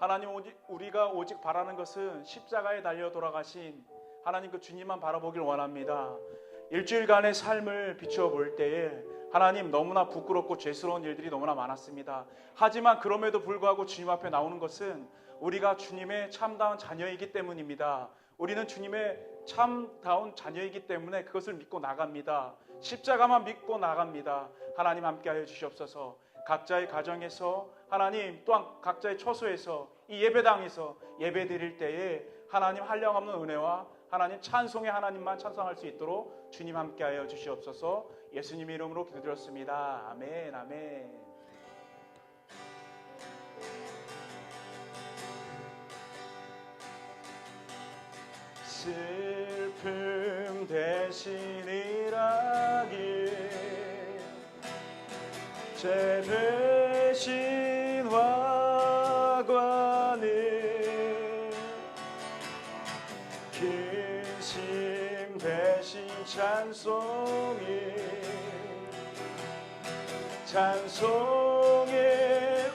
하나님, 우리가 오직 바라는 것은 십자가에 달려 돌아가신 하나님 그 주님만 바라보길 원합니다. 일주일간의 삶을 비추어 볼 때에 하나님, 너무나 부끄럽고 죄스러운 일들이 너무나 많았습니다. 하지만 그럼에도 불구하고 주님 앞에 나오는 것은 우리가 주님의 참다운 자녀이기 때문입니다. 우리는 주님의 참다운 자녀이기 때문에 그것을 믿고 나갑니다. 십자가만 믿고 나갑니다. 하나님, 함께하여 주시옵소서. 각자의 가정에서, 하나님 또한 각자의 처소에서, 이 예배당에서 예배 드릴 때에 하나님 한량없는 은혜와 하나님 찬송의 하나님만 찬송할 수 있도록 주님 함께하여 주시옵소서. 예수님 이름으로 기도드렸습니다. 아멘, 아멘. 슬픔 대신 일하기, 죄 대신 화관을, 근심 대신 찬송의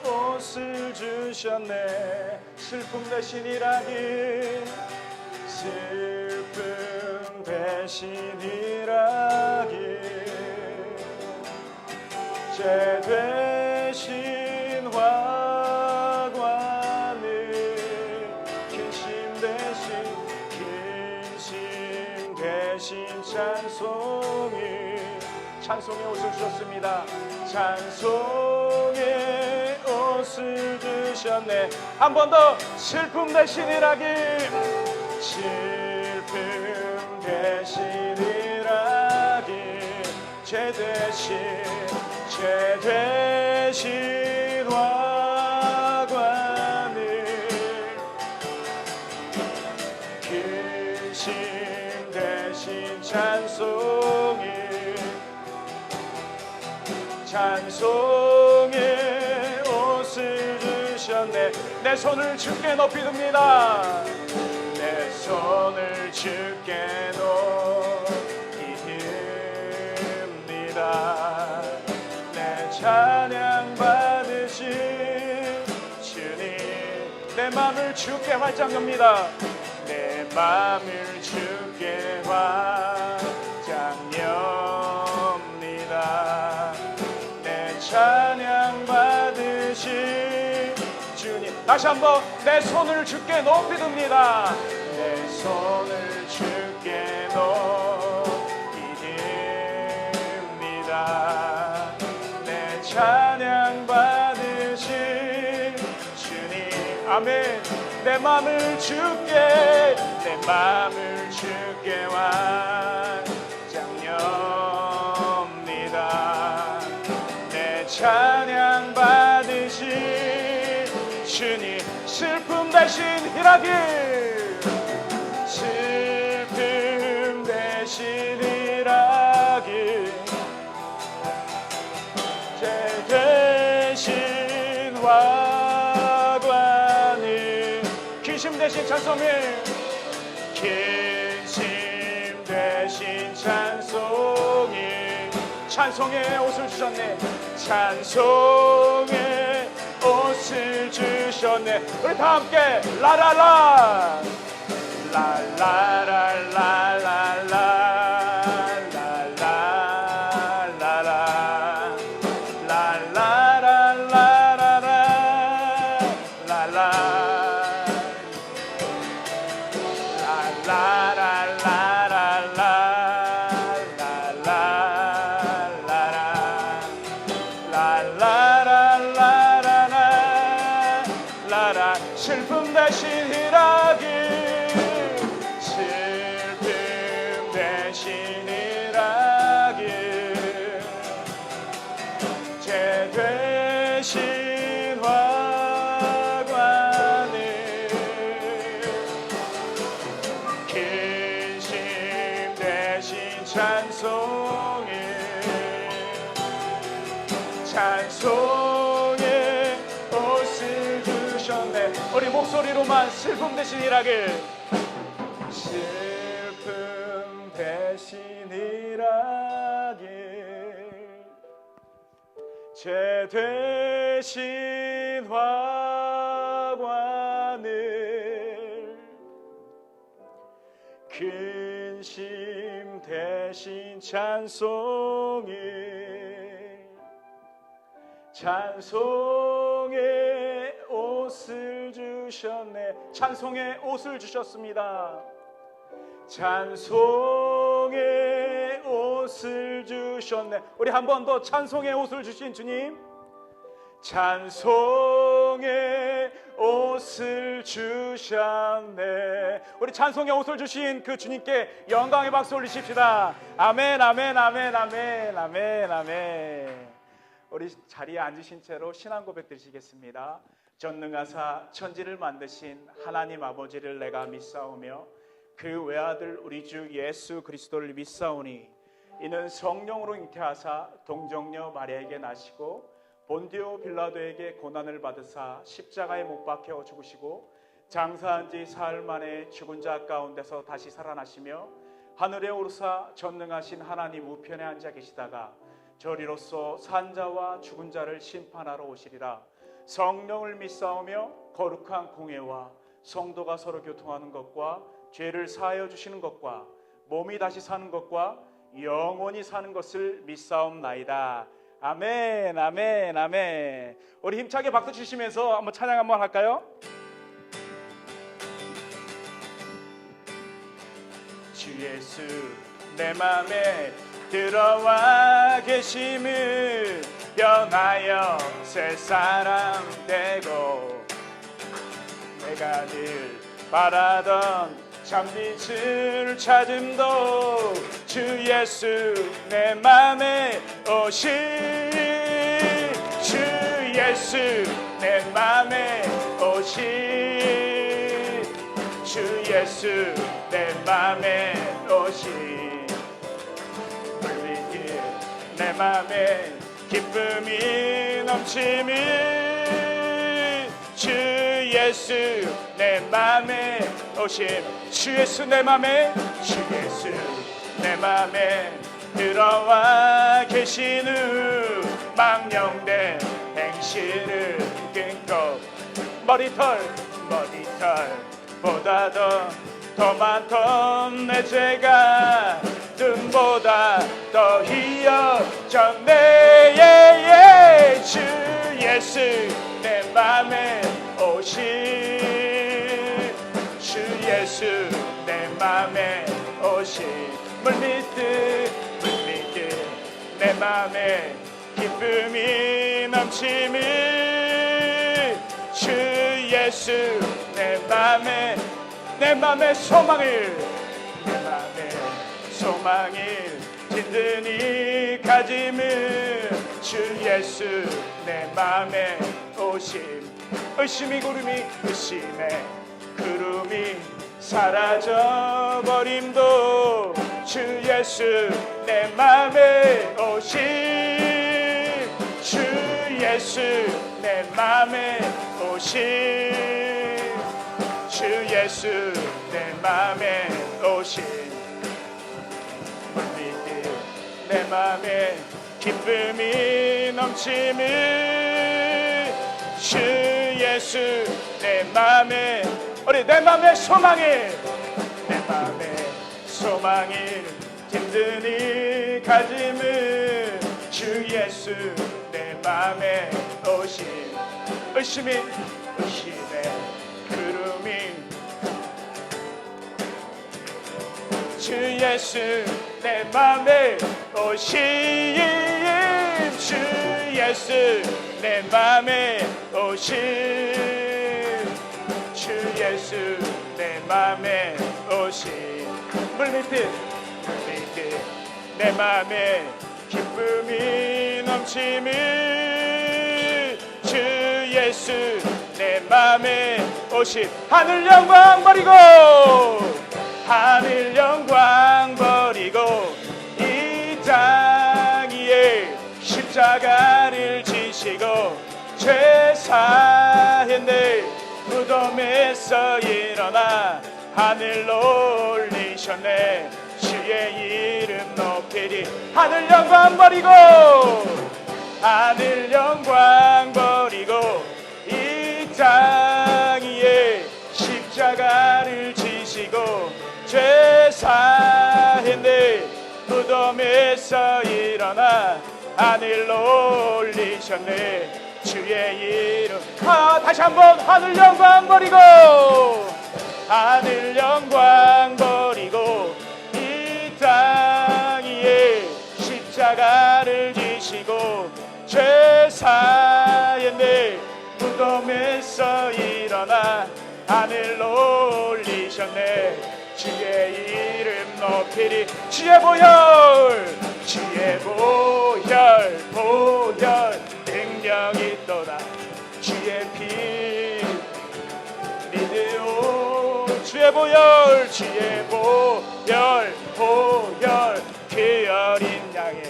옷을 주셨네. 슬픔 대신 일하기, 슬픔 대신 일하기, 죄 대신 화관을, 근심 대신 찬송의 옷을 주셨습니다. 찬송의 옷을 주셨네. 한 번 더. 슬픔 대신 일하기, 슬픔 대신 일하기, 죄 대신 화관을, 근심 대신 찬송의 옷을 주셨네. 내 손을 주께 높이 듭니다. 내 손을 주께 높이 듭니다. 내 찬양 받으신 주님, 내 맘을 주께 활짝 엽니다. 내 맘을 주께 활짝 엽니다. 내 찬양 받으신 주님. 다시 한번. 내 손을 주께 높이 듭니다. 내 손을 주께 높이 듭니다. 내 찬양 받으신 주님. 아멘. 내 맘을 주께 완장 엽니다. 내 찬양 받으신 주님. 슬픔 대신 일하기, 슬픔 대신 일하기, 죄 대신 화관을, 근심 대신 찬송을, 근심 대신 찬송의 옷을 주셨네. 찬송의 옷을 주셨네. 우리 다 함께 라라라 라라라라라라 슬픔 대신 일하기, 슬픔 대신 일하기, 죄 대신 화관을, 근심 대신 찬송의 옷을 주셨네. 우리 목소리로만 슬픔 대신 일하길, 슬픔 대신 일하길, 죄 대신 화관 근심 대신 찬송해 찬송의 옷을 주셨네. 찬송의 옷을 주셨습니다. 찬송의 옷을 주셨네. 우리 한 번 더 찬송의 옷을 주신 주님, 찬송의 옷을 주셨네. 우리 찬송의 옷을 주신 그 주님께 영광의 박수 올리십시다. 아멘, 아멘, 아멘, 아멘, 아멘, 아멘. 우리 자리에 앉으신 채로 신앙 고백 드리시겠습니다. 전능하사 천지를 만드신 하나님 아버지를 내가 믿사오며 그 외아들 우리 주 예수 그리스도를 믿사오니 이는 성령으로 잉태하사 동정녀 마리아에게 나시고 본디오 빌라도에게 고난을 받으사 십자가에 못 박혀 죽으시고 장사한 지 사흘 만에 죽은 자 가운데서 다시 살아나시며 하늘에 오르사 전능하신 하나님 우편에 앉아 계시다가 저리로서 산자와 죽은 자를 심판하러 오시리라. 성령을 믿사오며 거룩한 공회와 성도가 서로 교통하는 것과 죄를 사하여 주시는 것과 몸이 다시 사는 것과 영원히 사는 것을 믿사옵나이다. 아멘, 아멘, 아멘. 우리 힘차게 박수 치시면서 한번 찬양 한번 할까요? 주 예수 내 맘에 들어와 계심을 변하여 새 사람 되고 내가 늘 바라던 참빛을 찾음도 주 예수 내 맘에 오시 주 예수 내 맘에 오시 주 예수 내 맘에 오시 내 맘에 기쁨이 넘치미 주 예수 내 맘에 오심 주 예수 내 맘에 주 예수 내 맘에 들어와 계신 후 망령된 행실을 끊고 머리털보다도 더 많던 내 죄가 눈보다 더 희어졌네 주 예수 내 맘에 오시 주 예수 내 맘에 오시 물밀듯 내 맘에 기쁨이 넘치미 주 예수 내 맘에 소망을 든든히 가짐을 주 예수 내 맘에 오심 의심의 구름이 사라져버림도 주 예수 내 맘에 오심 주 예수 내 맘에 오심 주 예수 내 맘에 오심 내 맘에 기쁨이 넘치미 주 예수 내 맘에 우리 내 맘에 소망을 든든히 가짐을 주 예수 내 맘에 오심 의심의 구름이 주 예수 내 맘에 오심 주 예수 내 맘에 오심 주 예수 내 맘에 오심 물밑에 내 맘에 기쁨이 넘치미 주 예수 내 맘에 오심 하늘 영광 버리고 이 땅 위에 십자가를 지시고 죄 사했네 무덤에서 일어나 하늘로 올리셨네 주의 이름 높이리 하늘 영광 버리고 이 땅 위에 십자가를 지시고 죄사했네. 무덤에서 일어나 하늘로 올리셨네. 주의 이름. 다시 한번 하늘 영광 버리고, 하늘 영광 버리고 이 땅 위에 십자가를 지시고 죄사했네. 무덤에서 일어나 하늘로 올리셨네. 주의 이름 높이리. 주의 보혈, 주의 보혈, 보혈 능력이 있도다. 주의 피 믿으오. 주의 보혈, 주의 보혈, 보혈 그 어린 양의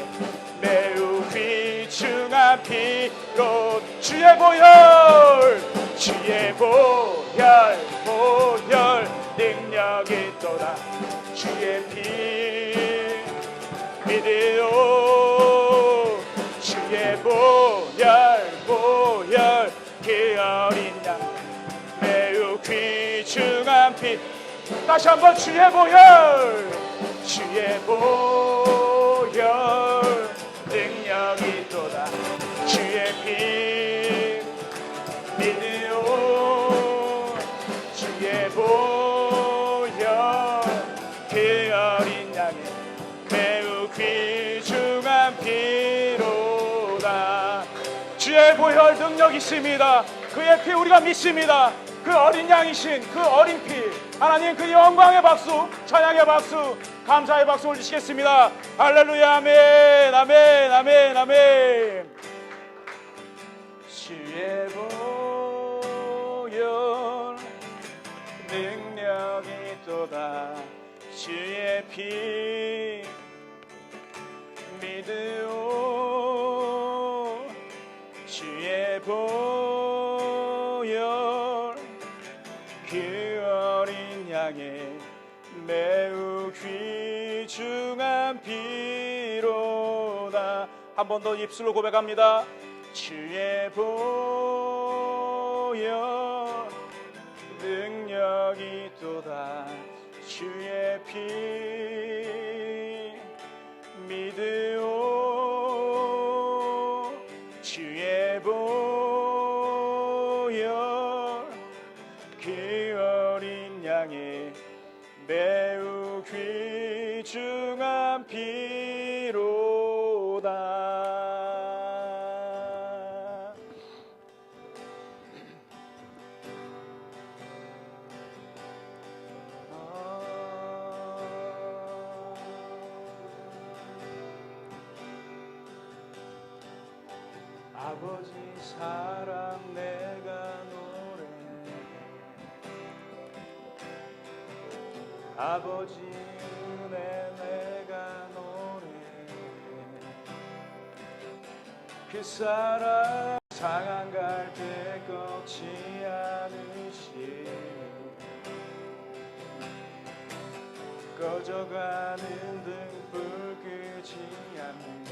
매우 귀중한 피로. 주의 보혈, 주의 보혈, 보혈 능력이 있도다. 주의 피 믿으오. 주의 보혈, 보혈 그 어린 양 매우 귀중한 피. 다시 한번 주의 보혈, 주의 보혈 능력이 있도다. 주의 피 믿으오. 주의 보혈 그 어린 양의 매우 귀중한 피로다. 주의 보혈 능력 있습니다. 그의 피 우리가 믿습니다. 그 어린 양이신 그 어린 피, 하나님 그 영광의 박수, 찬양의 박수, 감사의 박수 올리시겠습니다. 할렐루야. 아멘, 아멘, 아멘, 아멘. 주의 보혈 능력이 있도다. 주의 피 믿으오. 주의 보혈 그 어린 양의 매우 귀중한 피로다. 한 번 더 입술로 고백합니다. 주의 보혈 능력이 있도다. 주의 피 믿으오. 주의 보혈 그 어린 양의 매우 귀중한 피로다. 아버지 사랑 내가 노래해. 아버지 은혜 내가 노래해. 그 사랑 상한 갈대 꺾지 않으시. 꺼져가는 등불 끄지 않는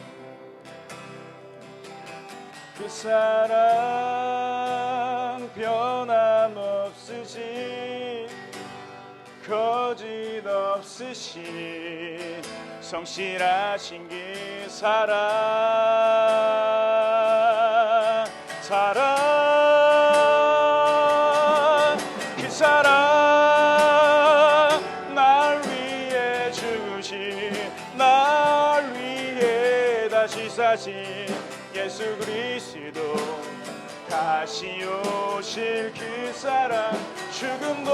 그 사랑 변함없으신 거짓 없으신 성실하신 그 사랑, 사랑, 그 사랑 날 위해 주신, 날 위해 다시 사신 예수 그리스도 다시 오실 그 사랑. 죽음도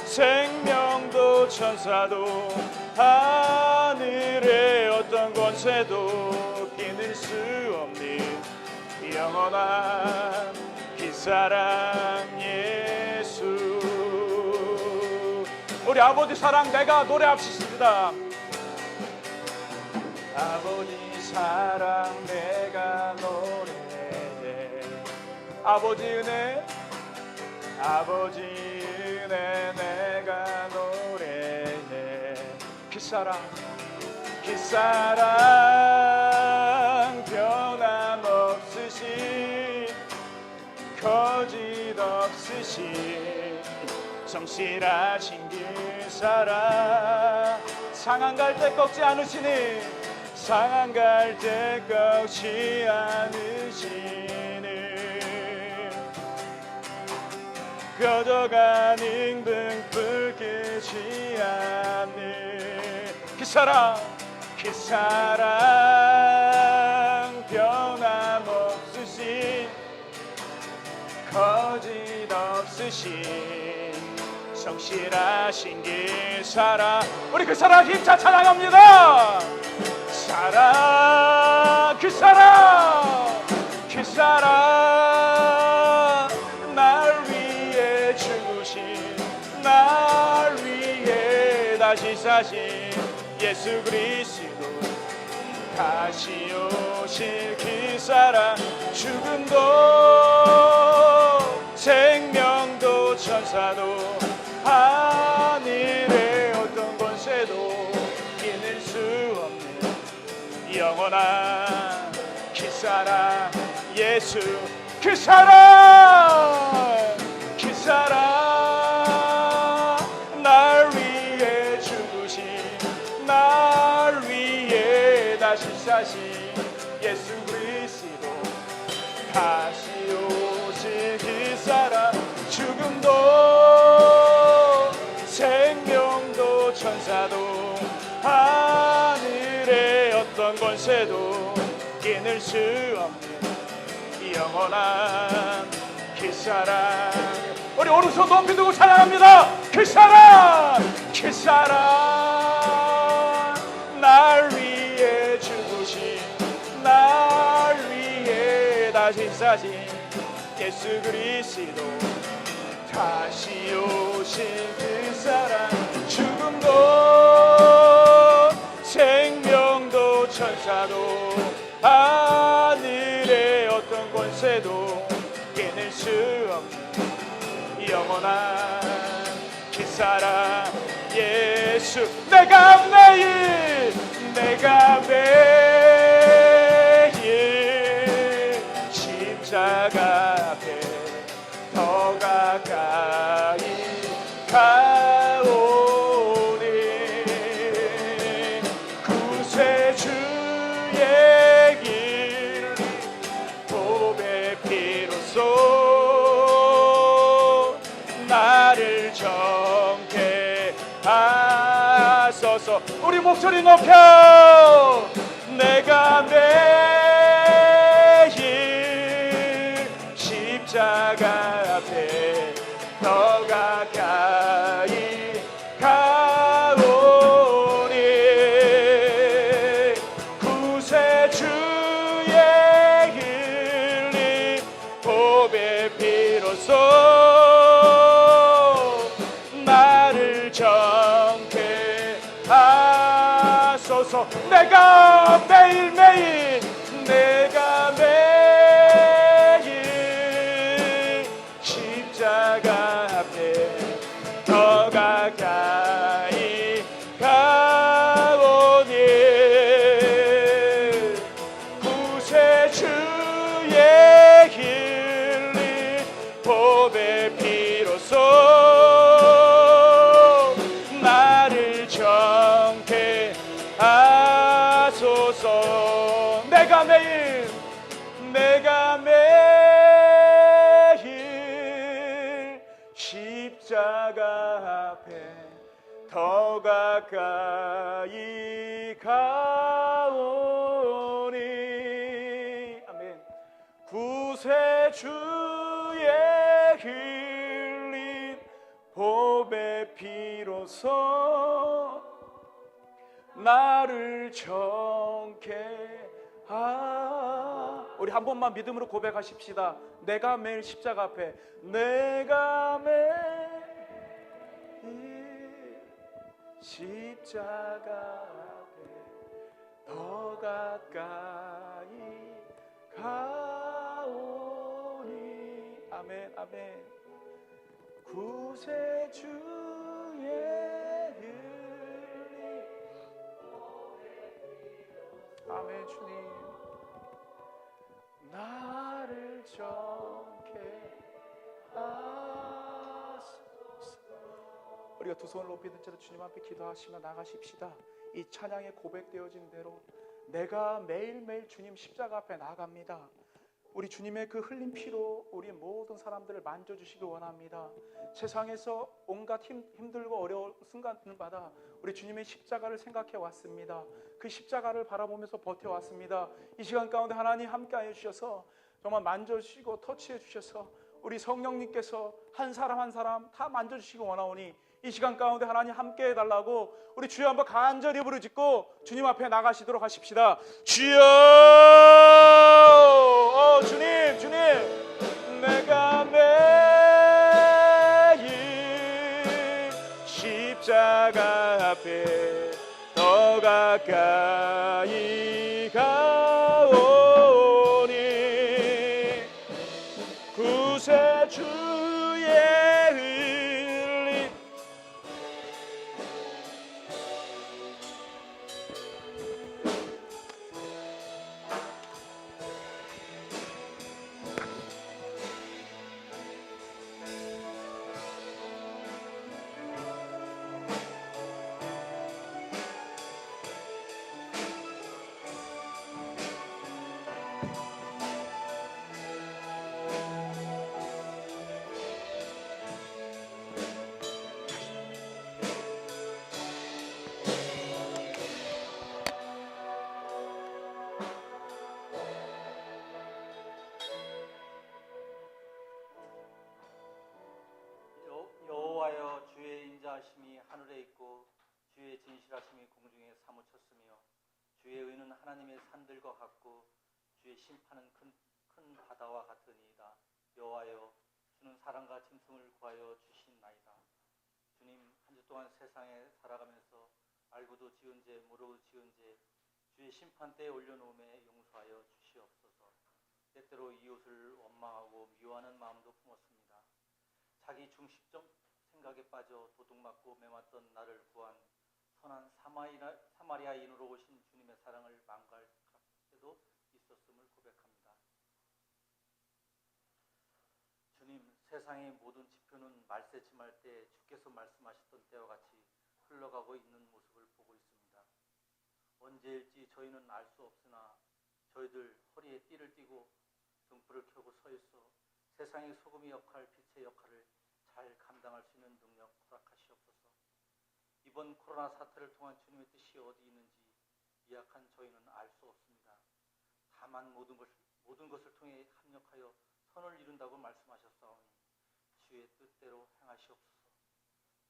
생명도 천사도 하늘의 어떤 권세도 끼는 수 없는 영원한 그 사랑 예수. 우리 아버지 사랑 내가 노래합시다. 아버지 사랑 내가 노래해. 아버지 은혜, 아버지 은혜 내가 노래해. 그 사랑, 그 사랑 변함없으신 거짓 없으신 성실하신 기사라. 상한 갈 때 꺾지 않으시니, 상한 갈 때 꺾지 않으시니, 꺼져가는 등불 끄지 않는 그 사랑, 그 사랑 변함없으신, 거짓없으신 성실하신 기사라. 우리 그 사랑 힘차 찬양합니다. 사랑, 그 사랑, 그 사랑, 날 위해 죽으신, 날 위해 다시 사신 예수 그리스도, 다시 오실 그 사랑. 죽음도 생명도 천사도 하늘의 어떤 권세도 이길 수 없는 영원한 그 사랑, 예수 그 사랑, 그 사랑, 날 위해 죽으신, 날 위해 다시 사신 예수 그리스도, 다시 오실 그 사랑. 죽음도 생명도 천사도 하늘의 어떤 권세도 이길 수 없는 영원한 그 사랑. 우리 오른손 높이 두고 찬양합니다. 그 사랑, 그 사랑, 날 위해 죽으신, 날 위해 다시 사신 예수 그리스도, 다시 오신 그 사랑. 죽음도 생명도 천사도 하늘의 어떤 권세도 이길 수 없는 영원한 그 사랑, 예수. 내가 매일, 내가 매일 십자가 앞에 더 가까이 가오니, 구세주의 길 보배 피로써 나를 정케 하소서. 우리 목소리 높여. 내가 매일 십자가 앞에 더 가까이 가오니, 구세주의 흘린 보배 피로써 나를 정케 하소서. 내가 매일매일, 내가 매일 십자가 앞에 더 가까이 가오니, 구세주의 흘린 보배 피로써 나를 정케 하소서. 내가 매일, 내가 매일 십자가 앞에 더 가까이 가오니. 아멘. 구세주의 흘린 보배 피로써 나를 정케 우리 한 번만 믿음으로 고백하십시다. 내가 매일 십자가 앞에, 내가 매일 십자가 앞에 더 가까이 가오니. 아멘, 아멘. 구세주의 흘린, 아멘. 주님, 나를 정케 하소서. 우리가 두 손을 높이 든 채로 주님 앞에 기도하시며 나가십시다. 이 찬양에 고백되어진 대로 내가 매일매일 주님 십자가 앞에 나갑니다. 우리 주님의 그 흘린 피로 우리 모든 사람들을 만져주시기 원합니다. 세상에서 온갖 힘들고 어려운 순간들마다 우리 주님의 십자가를 생각해 왔습니다. 그 십자가를 바라보면서 버텨왔습니다. 이 시간 가운데 하나님 함께하여 주셔서 정말 만져주시고 터치해 주셔서 우리 성령님께서 한 사람 한 사람 다 만져주시기 원하오니 이 시간 가운데 하나님 함께 해달라고 우리 주여 한번 간절히 부르짖고 주님 앞에 나가시도록 하십시다. 주여, 주님, 주님, 내가 매일 십자가 앞에 더 가까이 가오니 구세주의 흘린 여호와여, 주의 인자하심이 하늘에 있고 주의 진실하심이 공중에 사무쳤으며 주의 의는 하나님의 산들과 같고 주의 심판은 큰 바다와 같으니이다. 여호와여, 주는 사랑과 짐승을 구하여 주신나이다. 주님, 한 주 동안 세상에 살아가면서 알고도 지은 죄 모르고 지은 죄 주의 심판대에 올려놓음에 용서하여 주시옵소서. 때때로 이웃을 원망하고 미워하는 마음도 품었습니다. 자기 중심적 생각에 빠져 도둑맞고 매맞던 나를 구한 선한 사마리아인으로 오신 주님의 사랑을 망각할 때도 있었음을 고백합니다. 주님, 세상의 모든 지표는 말세침할 때 주께서 말씀하셨던 때와 같이 흘러가고 있는 모습을 보고 있습니다. 언제일지 저희는 알 수 없으나 저희들 허리에 띠를 띠고 등불을 켜고 서 있어 세상의 소금의 역할, 빛의 역할을 잘 감당할 수 있는 능력 허락하시옵소서. 이번 코로나 사태를 통한 주님의 뜻이 어디 있는지 미약한 저희는 알 수 없습니다. 다만 모든 것을 통해 합력하여 선을 이룬다고 말씀하셨사오니 주의 뜻대로 행하시옵소서.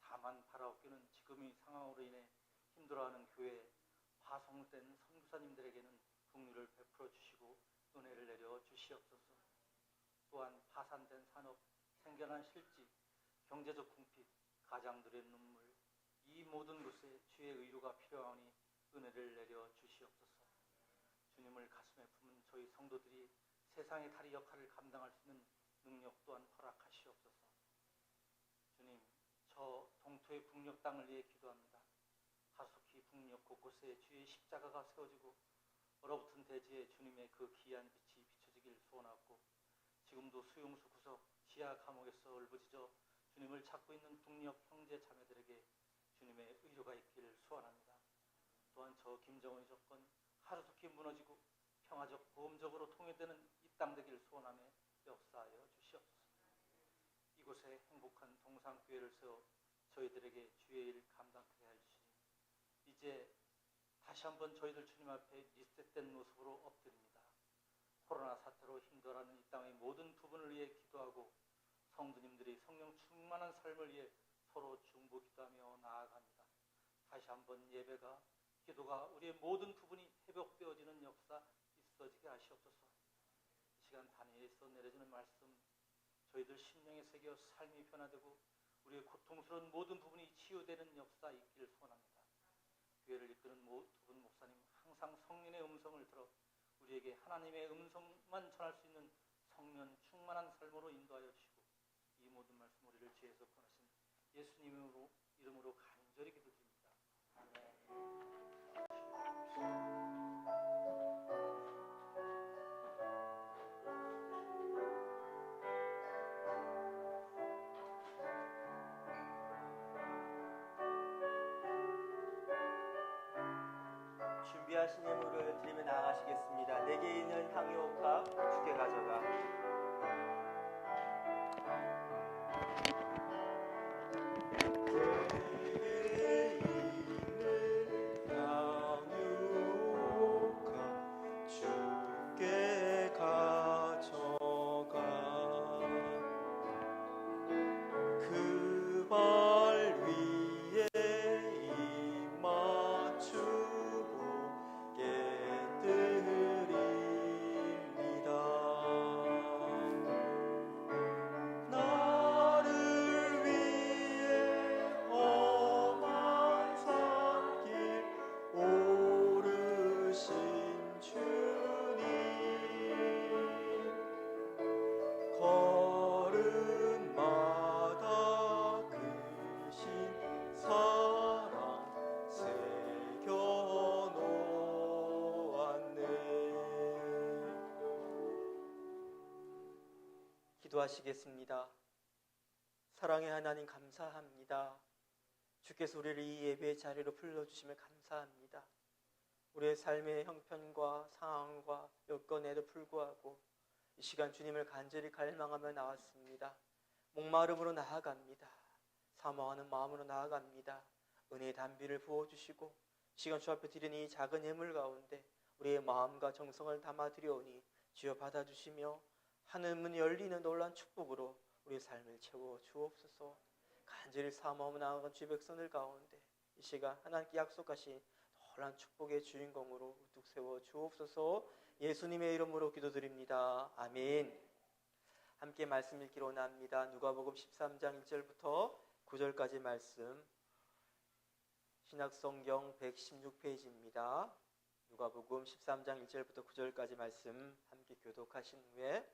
다만 바라옵기는 지금 이 상황으로 인해 힘들어하는 교회, 파송된 선교사님들에게는 긍휼을 베풀어 주시고 은혜를 내려 주시옵소서. 또한 파산된 산업, 생겨난 실직, 경제적 궁핍, 가장들의 눈물, 이 모든 곳에 주의 의로가 필요하오니 은혜를 내려 주시옵소서. 주님을 가슴에 품은 저희 성도들이 세상의 다리 역할을 감당할 수 있는 능력 또한 허락하시옵소서. 주님, 저 동토의 북녘 땅을 위해 기도합니다. 하숙히 북녘 곳곳에 주의 십자가가 세워지고 얼어붙은 대지에 주님의 그 귀한 빛이 비춰지길 소원하고, 지금도 수용소 구석 지하 감옥에서 울부짖어 주님을 찾고 있는 북녘 형제 자매들에게 주님의 의로가 있기를 소원합니다. 또한 저 김정은이 정권 하루속히 무너지고 평화적 보험적으로 통일되는 이 땅 되기를 소원하며 역사하여 주시옵소서. 이곳에 행복한 동상교회를 세워 저희들에게 주의 일 감당하게 하시니 이제 다시 한번 저희들 주님 앞에 리셋된 모습으로 엎드립니다. 코로나 사태로 힘들어하는 이 땅의 모든 부분을 위해 기도하고 성도님들이 성령 충만한 삶을 위해 서로 중보 기도하며 나아갑니다. 다시 한번 예배가, 기도가 우리의 모든 부분이 회복되어지는 역사 있어지게 하시옵소서. 이 시간 다니엘에서 내려지는 말씀 저희들 심령에 새겨 삶이 변화되고 우리의 고통스러운 모든 부분이 치유되는 역사 있기를 소원합니다. 교회를 이끄는 두 분 목사님 항상 성령의 음성을 들어 우리에게 하나님의 음성만 전할 수 있는 성령 충만한 삶으로 인도하여 주시고 이 모든 말씀 우리를 주에서 권하신 예수님 이름으로 간절히 기도드립니다. 아멘. 귀하신 예물을 드리며 나아가시겠습니다. 내게 있는 향유옥합 주께 가져가. 내게 있는 향유옥합 주께 가져가. 그 발 위에 입 맞추고 깨뜨립니다. 나를 위해 험한 산길 오르신 주님, 걸음마다 크신 사랑 새겨놓았네. 기도하시겠습니다. 사랑의 하나님, 감사합니다. 주께서 우리를 이 예배의 자리로 불러주시며 감사합니다. 우리의 삶의 형편과 상황과 여건에도 불구하고 이 시간 주님을 간절히 갈망하며 나왔습니다. 목마름으로 나아갑니다. 사모하는 마음으로 나아갑니다. 은혜의 단비를 부어주시고 시간 주 앞에 드리는 이 작은 예물 가운데 우리의 마음과 정성을 담아드려오니 주여 받아주시며 하늘 문이 열리는 놀라운 축복으로 우리의 삶을 채워 주옵소서. 간절히 사모하며 나아간 주의 백성들 가운데 이 시간 하나님께 약속하신 놀라운 축복의 주인공으로 우뚝 세워 주옵소서. 예수님의 이름으로 기도드립니다. 아멘. 함께 말씀 읽기로 원합니다. 누가복음 13장 1절부터 9절까지 말씀, 신약성경 116페이지입니다. 누가복음 13장 1절부터 9절까지 말씀 함께 교독하신 후에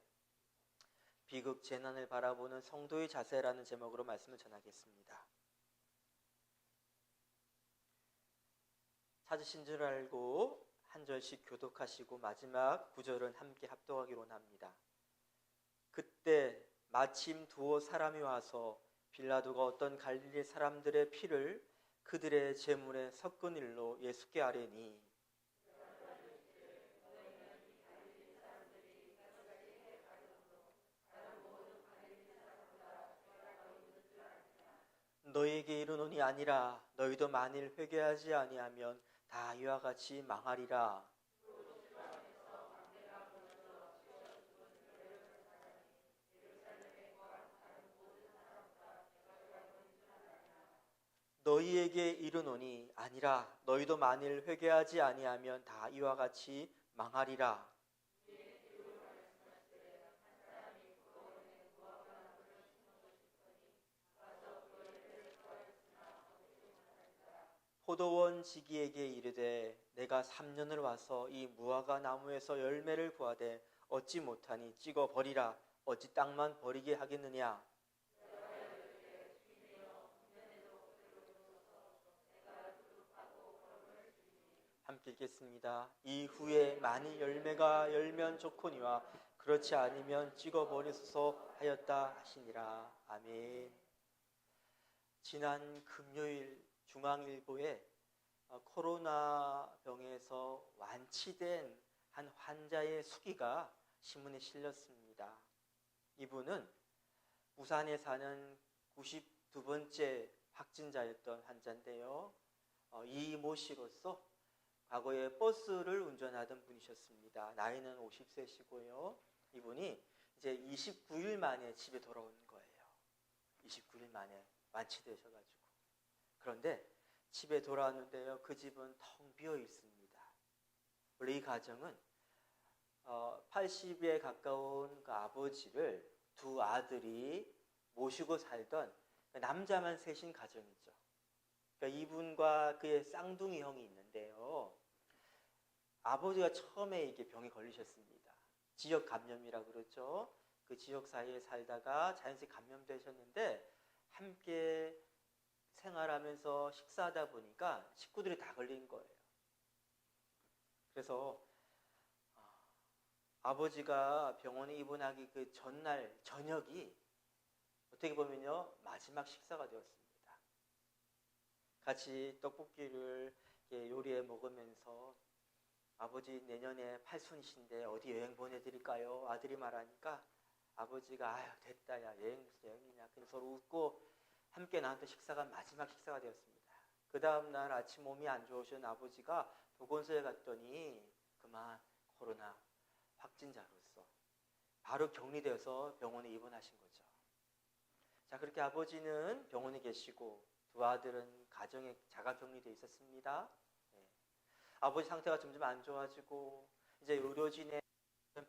비극 재난을 바라보는 성도의 자세라는 제목으로 말씀을 전하겠습니다. 찾으신 줄 알고 한 절씩 교독하시고 마지막 9절은 함께 합독하기로 합니다. 그때 마침 두어 사람이 와서 빌라도가 어떤 갈릴리 사람들의 피를 그들의 제물에 섞은 일로 예수께 아뢰니, 너희에게 이르노니 아니라 너희도 만일 회개하지 아니하면 다 이와 같이 망하리라. 너희에게 이르노니 아니라 너희도 만일 회개하지 아니하면 다 이와 같이 망하리라. 포도원 지기에게 이르되 내가 3년을 와서 이 무화과 나무에서 열매를 구하되 얻지 못하니 찍어 버리라. 어찌 땅만 버리게 하겠느냐. 함께 읽겠습니다. 이후에 만일 열매가 열면 좋거니와 그렇지 않으면 찍어 버리소서 하였다 하시니라. 아멘. 지난 금요일 중앙일보에 코로나 병에서 완치된 한 환자의 수기가 신문에 실렸습니다. 이분은 부산에 사는 92번째 확진자였던 환자인데요. 이모 씨로서 과거에 버스를 운전하던 분이셨습니다. 나이는 50세시고요. 이분이 이제 29일 만에 집에 돌아온 거예요. 29일 만에 완치되셔가지고. 그런데 집에 돌아왔는데요. 그 집은 텅 비어 있습니다. 원래 이 가정은 80에 가까운 그 아버지를 두 아들이 모시고 살던 남자만 셋인 가정이죠. 그러니까 이분과 그의 쌍둥이 형이 있는데요. 아버지가 처음에 이게 병에 걸리셨습니다. 지역 감염이라고 그러죠. 그 지역 사이에 살다가 자연스레 감염되셨는데 함께 생활하면서 식사하다 보니까 식구들이 다 걸린 거예요. 그래서 아버지가 병원에 입원하기 그 전날 저녁이 어떻게 보면요 마지막 식사가 되었습니다. 같이 떡볶이를 요리해 먹으면서 아버지 내년에 팔순이신데 어디 여행 보내드릴까요? 아들이 말하니까 아버지가 아유 됐다 야 여행 무슨 여행이냐 그냥 서로 웃고 함께 나눴던 식사가 마지막 식사가 되었습니다. 그 다음날 아침 몸이 안 좋으신 아버지가 보건소에 갔더니 그만 코로나 확진자로서 바로 격리되어서 병원에 입원하신 거죠. 자, 그렇게 아버지는 병원에 계시고 두 아들은 가정에 자가 격리되어 있었습니다. 네. 아버지 상태가 점점 안 좋아지고 이제 의료진의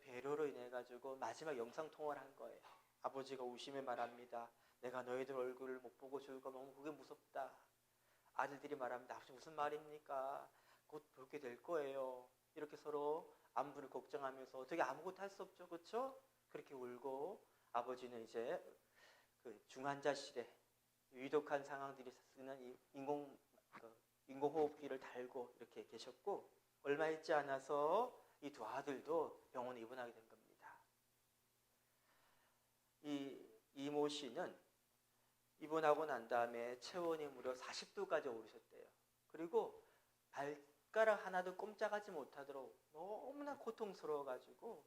배려로 인해 가지고 마지막 영상 통화를 한 거예요. 아버지가 우시며 말합니다. 내가 너희들 얼굴을 못 보고 죽을까 너무 그게 무섭다. 아들들이 말합니다. 아버지 무슨 말입니까? 곧 그렇게 될 거예요. 이렇게 서로 안부를 걱정하면서 어떻게 아무것도 할 수 없죠, 그렇죠? 그렇게 울고 아버지는 이제 그 중환자실에 위독한 상황들이 쓰는 이 인공호흡기를 달고 이렇게 계셨고 얼마 있지 않아서 이 두 아들도 병원에 입원하게 된 겁니다. 이 이모 씨는 입원하고 난 다음에 체온이 무려 40도까지 오르셨대요. 그리고 발가락 하나도 꼼짝하지 못하도록 너무나 고통스러워가지고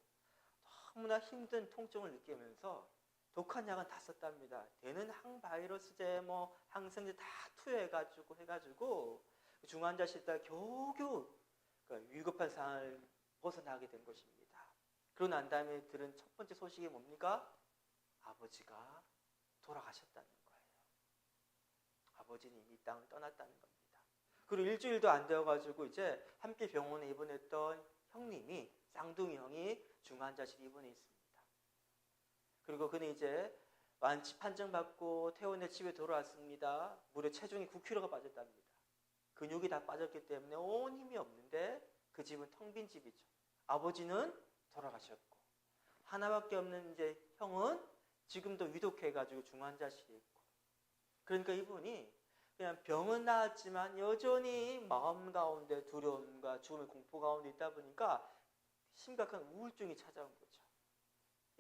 너무나 힘든 통증을 느끼면서 독한 약은 다 썼답니다. 되는 항바이러스제, 뭐 항생제 다 투여해가지고 중환자실에 겨우겨우 위급한 상황을 벗어나게 된 것입니다. 그러고 난 다음에 들은 첫 번째 소식이 뭡니까? 아버지가 돌아가셨다는 거예요. 아버지는 이미 이 땅을 떠났다는 겁니다. 그리고 일주일도 안 되어가지고 이제 함께 병원에 입원했던 형님이 쌍둥이 형이 중환자실에 입원해 있습니다. 그리고 그는 이제 완치 판정받고 퇴원해 집에 돌아왔습니다. 무려 체중이 9kg가 빠졌답니다. 근육이 다 빠졌기 때문에 온 힘이 없는데 그 집은 텅 빈 집이죠. 아버지는 돌아가셨고 하나밖에 없는 이제 형은 지금도 위독해가지고 중환자실에 있고 그러니까 이분이 그냥 병은 나았지만 여전히 마음 가운데 두려움과 죽음의 공포 가운데 있다 보니까 심각한 우울증이 찾아온 거죠.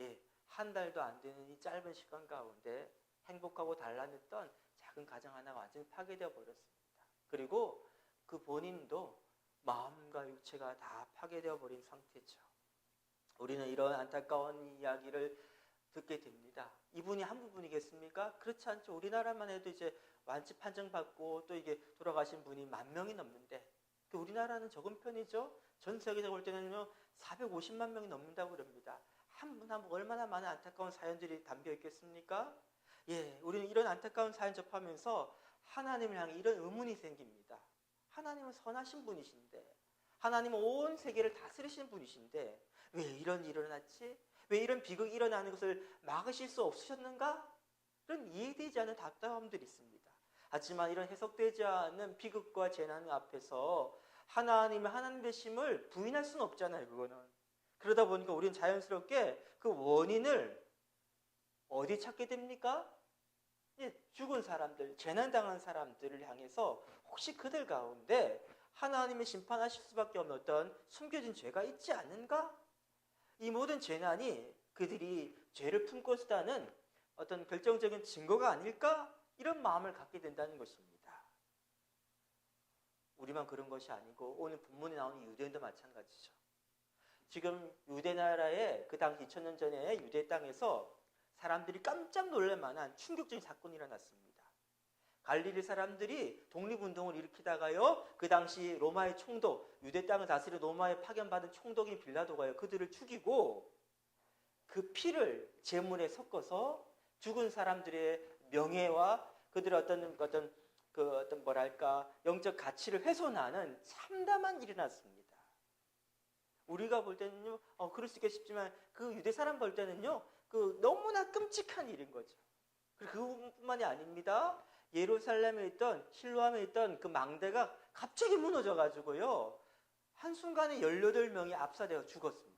예, 한 달도 안 되는 이 짧은 시간 가운데 행복하고 단란했던 작은 가정 하나가 완전히 파괴되어 버렸습니다. 그리고 그 본인도 마음과 육체가 다 파괴되어 버린 상태죠. 우리는 이런 안타까운 이야기를 듣게 됩니다. 이분이 한 부분이겠습니까? 그렇지 않죠. 우리나라만 해도 이제 완치 판정받고 또 이게 돌아가신 분이 10,000명이 넘는데 우리나라는 적은 편이죠. 전 세계적으로 볼 때는요 450만 명이 넘는다고 그럽니다. 한 분 한 분 얼마나 많은 안타까운 사연들이 담겨 있겠습니까? 예, 우리는 이런 안타까운 사연 접하면서 하나님을 향해 이런 의문이 생깁니다. 하나님은 선하신 분이신데 하나님은 온 세계를 다스리시는 분이신데 왜 이런 일이 일어났지? 왜 이런 비극이 일어나는 것을 막으실 수 없으셨는가? 이런 이해되지 않는 답답함들이 있습니다. 하지만 이런 해석되지 않는 비극과 재난 앞에서 하나님의 하나님 되심을 부인할 수는 없잖아요. 그거는. 그러다 보니까 우리는 자연스럽게 그 원인을 어디 찾게 됩니까? 죽은 사람들, 재난당한 사람들을 향해서 혹시 그들 가운데 하나님의 심판하실 수밖에 없는 어떤 숨겨진 죄가 있지 않은가? 이 모든 재난이 그들이 죄를 품고 있다는 어떤 결정적인 증거가 아닐까? 이런 마음을 갖게 된다는 것입니다. 우리만 그런 것이 아니고 오늘 본문에 나오는 유대인도 마찬가지죠. 지금 유대 나라의 그 당시 2000년 전에 유대 땅에서 사람들이 깜짝 놀랄 만한 충격적인 사건이 일어났습니다. 갈릴리 사람들이 독립운동을 일으키다가요, 그 당시 로마의 총독, 유대 땅을 다스리는 로마에 파견받은 총독인 빌라도가요, 그들을 죽이고 그 피를 제물에 섞어서 죽은 사람들의 명예와 그들의 어떤 뭐랄까 영적 가치를 훼손하는 참담한 일이 났습니다. 우리가 볼 때는요, 그럴 수 있겠 싶지만 그 유대 사람 볼 때는요, 그 너무나 끔찍한 일인 거죠. 그리고 그뿐만이 아닙니다. 예루살렘에 있던 실로암에 있던 그 망대가 갑자기 무너져 가지고요, 한순간에 18명이 압사되어 죽었습니다.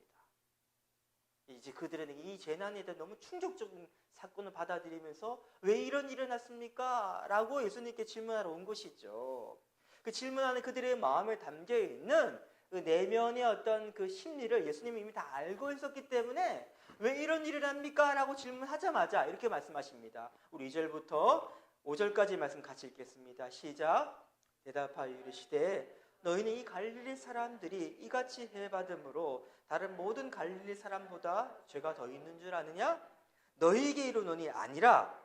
이제 그들은 이 재난에 대한 너무 충격적인 사건을 받아들이면서 왜 이런 일이 났습니까? 라고 예수님께 질문하러 온 것이죠. 그 질문하는 그들의 마음에 담겨 있는 그 내면의 어떤 그 심리를 예수님이 이미 다 알고 있었기 때문에 왜 이런 일을 합니까? 라고 질문하자마자 이렇게 말씀하십니다. 우리 2절부터 5절까지 말씀 같이 읽겠습니다. 시작. 대답하여 이르시되 너희는 이 갈릴리 사람들이 이같이 해받음으로 다른 모든 갈릴리 사람보다 죄가 더 있는 줄 아느냐? 너희에게 이르노니 아니라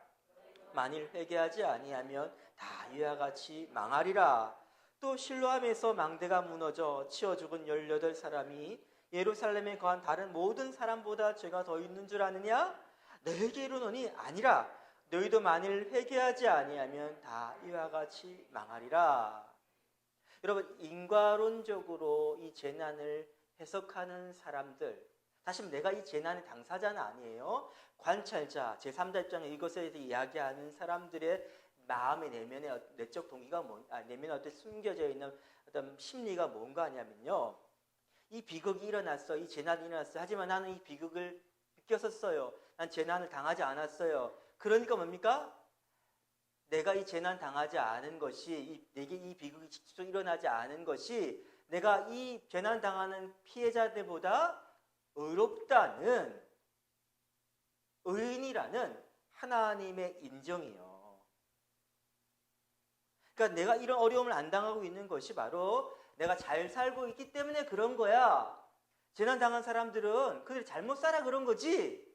만일 회개하지 아니하면 다 이와 같이 망하리라. 또 실로암에서 망대가 무너져 치어 죽은 18사람이 예루살렘에 거한 다른 모든 사람보다 죄가 더 있는 줄 아느냐? 너희에게 이르노니 아니라 너희도 만일 회개하지 아니하면 다 이와 같이 망하리라. 여러분, 인과론적으로 이 재난을 해석하는 사람들, 다시 내가 이 재난의 당사자는 아니에요. 관찰자, 제3자 입장에 이것에 대해서 이야기하는 사람들의 마음의 내면의 내적 동기가 내면에 어떤 숨겨져 있는 어떤 심리가 뭔가 하냐면요. 이 비극이 일어났어, 이 재난이 일어났어. 하지만 나는 이 비극을 느꼈었어요. 난 재난을 당하지 않았어요. 그러니까 뭡니까? 내가 이 재난 당하지 않은 것이, 내게 이 비극이 직접 일어나지 않은 것이 내가 이 재난 당하는 피해자들보다 의롭다는, 의인이라는 하나님의 인정이요. 그러니까 내가 이런 어려움을 안 당하고 있는 것이 바로 내가 잘 살고 있기 때문에 그런 거야. 재난 당한 사람들은 그들이 잘못 살아 그런 거지.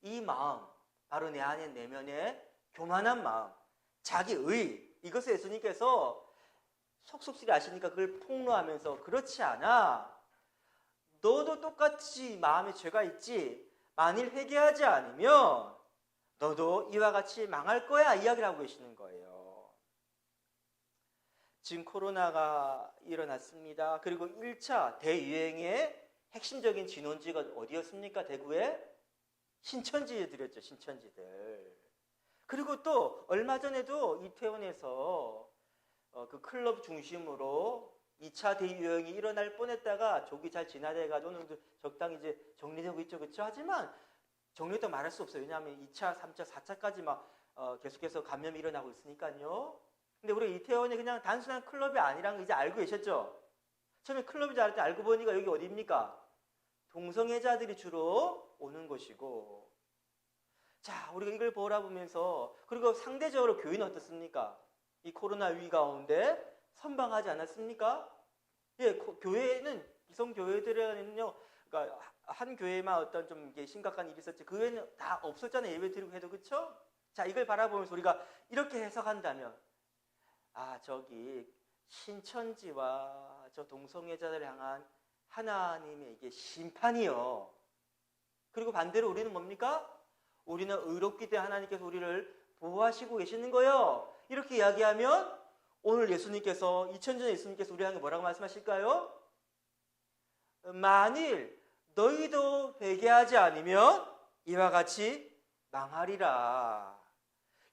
이 마음, 바로 내 안에 내면의 교만한 마음, 자기의, 이것을 예수님께서 속속들이 아시니까 그걸 폭로하면서 그렇지 않아. 너도 똑같이 마음에 죄가 있지. 만일 회개하지 않으면 너도 이와 같이 망할 거야 이야기를 하고 계시는 거예요. 지금 코로나가 일어났습니다. 그리고 1차 대유행의 핵심적인 진원지가 어디였습니까? 대구에? 신천지들이었죠. 신천지들. 그리고 또 얼마 전에도 이태원에서 그 클럽 중심으로 2차 대유행이 일어날 뻔했다가 조기 잘 진화돼가지고 어느 정도 적당히 이제 정리되고 있죠. 그렇죠? 하지만 정리했다고 말할 수 없어요. 왜냐하면 2차, 3차, 4차까지 막 계속해서 감염이 일어나고 있으니까요. 근데 우리 이태원이 그냥 단순한 클럽이 아니라는 거 이제 알고 계셨죠? 처음에 클럽인 줄 알았더니 알고 보니까 여기 어디입니까? 동성애자들이 주로 오는 곳이고. 자, 우리가 이걸 보라보면서, 그리고 상대적으로 교회는 어떻습니까? 이 코로나 위기 가운데 선방하지 않았습니까? 예, 교회는, 기성 교회들은요, 그러니까 한 교회만 어떤 좀 이게 심각한 일이 있었지, 그 외에는 다 없었잖아요. 예배 드리고 해도. 그렇죠? 자, 이걸 바라보면서 우리가 이렇게 해석한다면, 아, 저기 신천지와 저 동성애자들 향한 하나님의 이게 심판이요. 그리고 반대로 우리는 뭡니까? 우리는 의롭기 때문에 하나님께서 우리를 보호하시고 계시는 거예요. 이렇게 이야기하면 오늘 예수님께서, 2000년 전에 예수님께서 우리 향해 뭐라고 말씀하실까요? 만일 너희도 회개하지 않으면 이와 같이 망하리라.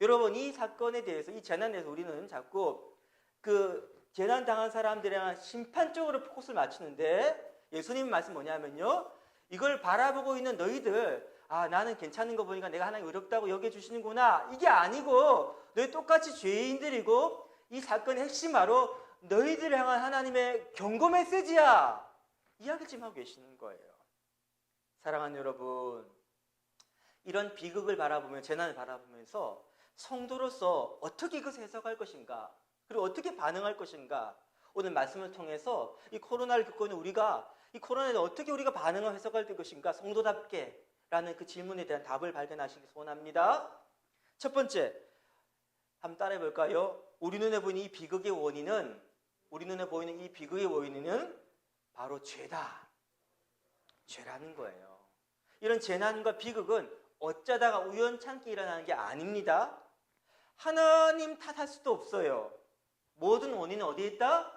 여러분, 이 사건에 대해서, 이 재난에 대해서 우리는 자꾸 그 재난 당한 사람들에 대한 심판 쪽으로 포커스를 맞추는데, 예수님 말씀 뭐냐면요, 이걸 바라보고 있는 너희들, 아, 나는 괜찮은 거 보니까 내가 하나님 의롭다고 여겨주시는구나, 이게 아니고 너희 똑같이 죄인들이고 이 사건의 핵심 바로 너희들을 향한 하나님의 경고 메시지야, 이야기를 지금 하고 계시는 거예요. 사랑하는 여러분, 이런 비극을 바라보면, 재난을 바라보면서 성도로서 어떻게 이것을 해석할 것인가, 그리고 어떻게 반응할 것인가, 오늘 말씀을 통해서 이 코로나를 겪고 있는 우리가 이 코로나에 어떻게 우리가 반응을 해석할 것인가, 성도답게 라는 그 질문에 대한 답을 발견하시기 소원합니다. 첫 번째, 한번 따라해 볼까요? 우리 눈에 보이는 이 비극의 원인은, 바로 죄다. 죄라는 거예요. 이런 재난과 비극은 어쩌다가 우연찮게 일어나는 게 아닙니다. 하나님 탓할 수도 없어요. 모든 원인은 어디에 있다?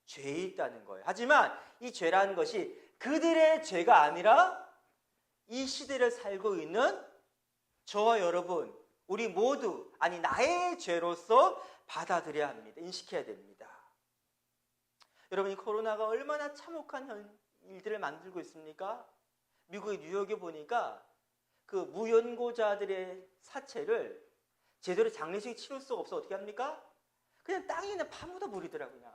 죄에 있다는 거예요. 하지만 이 죄라는 것이 그들의 죄가 아니라 이 시대를 살고 있는 저와 여러분, 우리 모두, 아니 나의 죄로서 받아들여야 합니다. 인식해야 됩니다. 여러분, 이 코로나가 얼마나 참혹한 일들을 만들고 있습니까? 미국의 뉴욕에 보니까 그 무연고자들의 사체를 제대로 장례식에 치를 수가 없어 어떻게 합니까? 그냥 땅에 그냥 파묻어 버리더라고요. 그냥.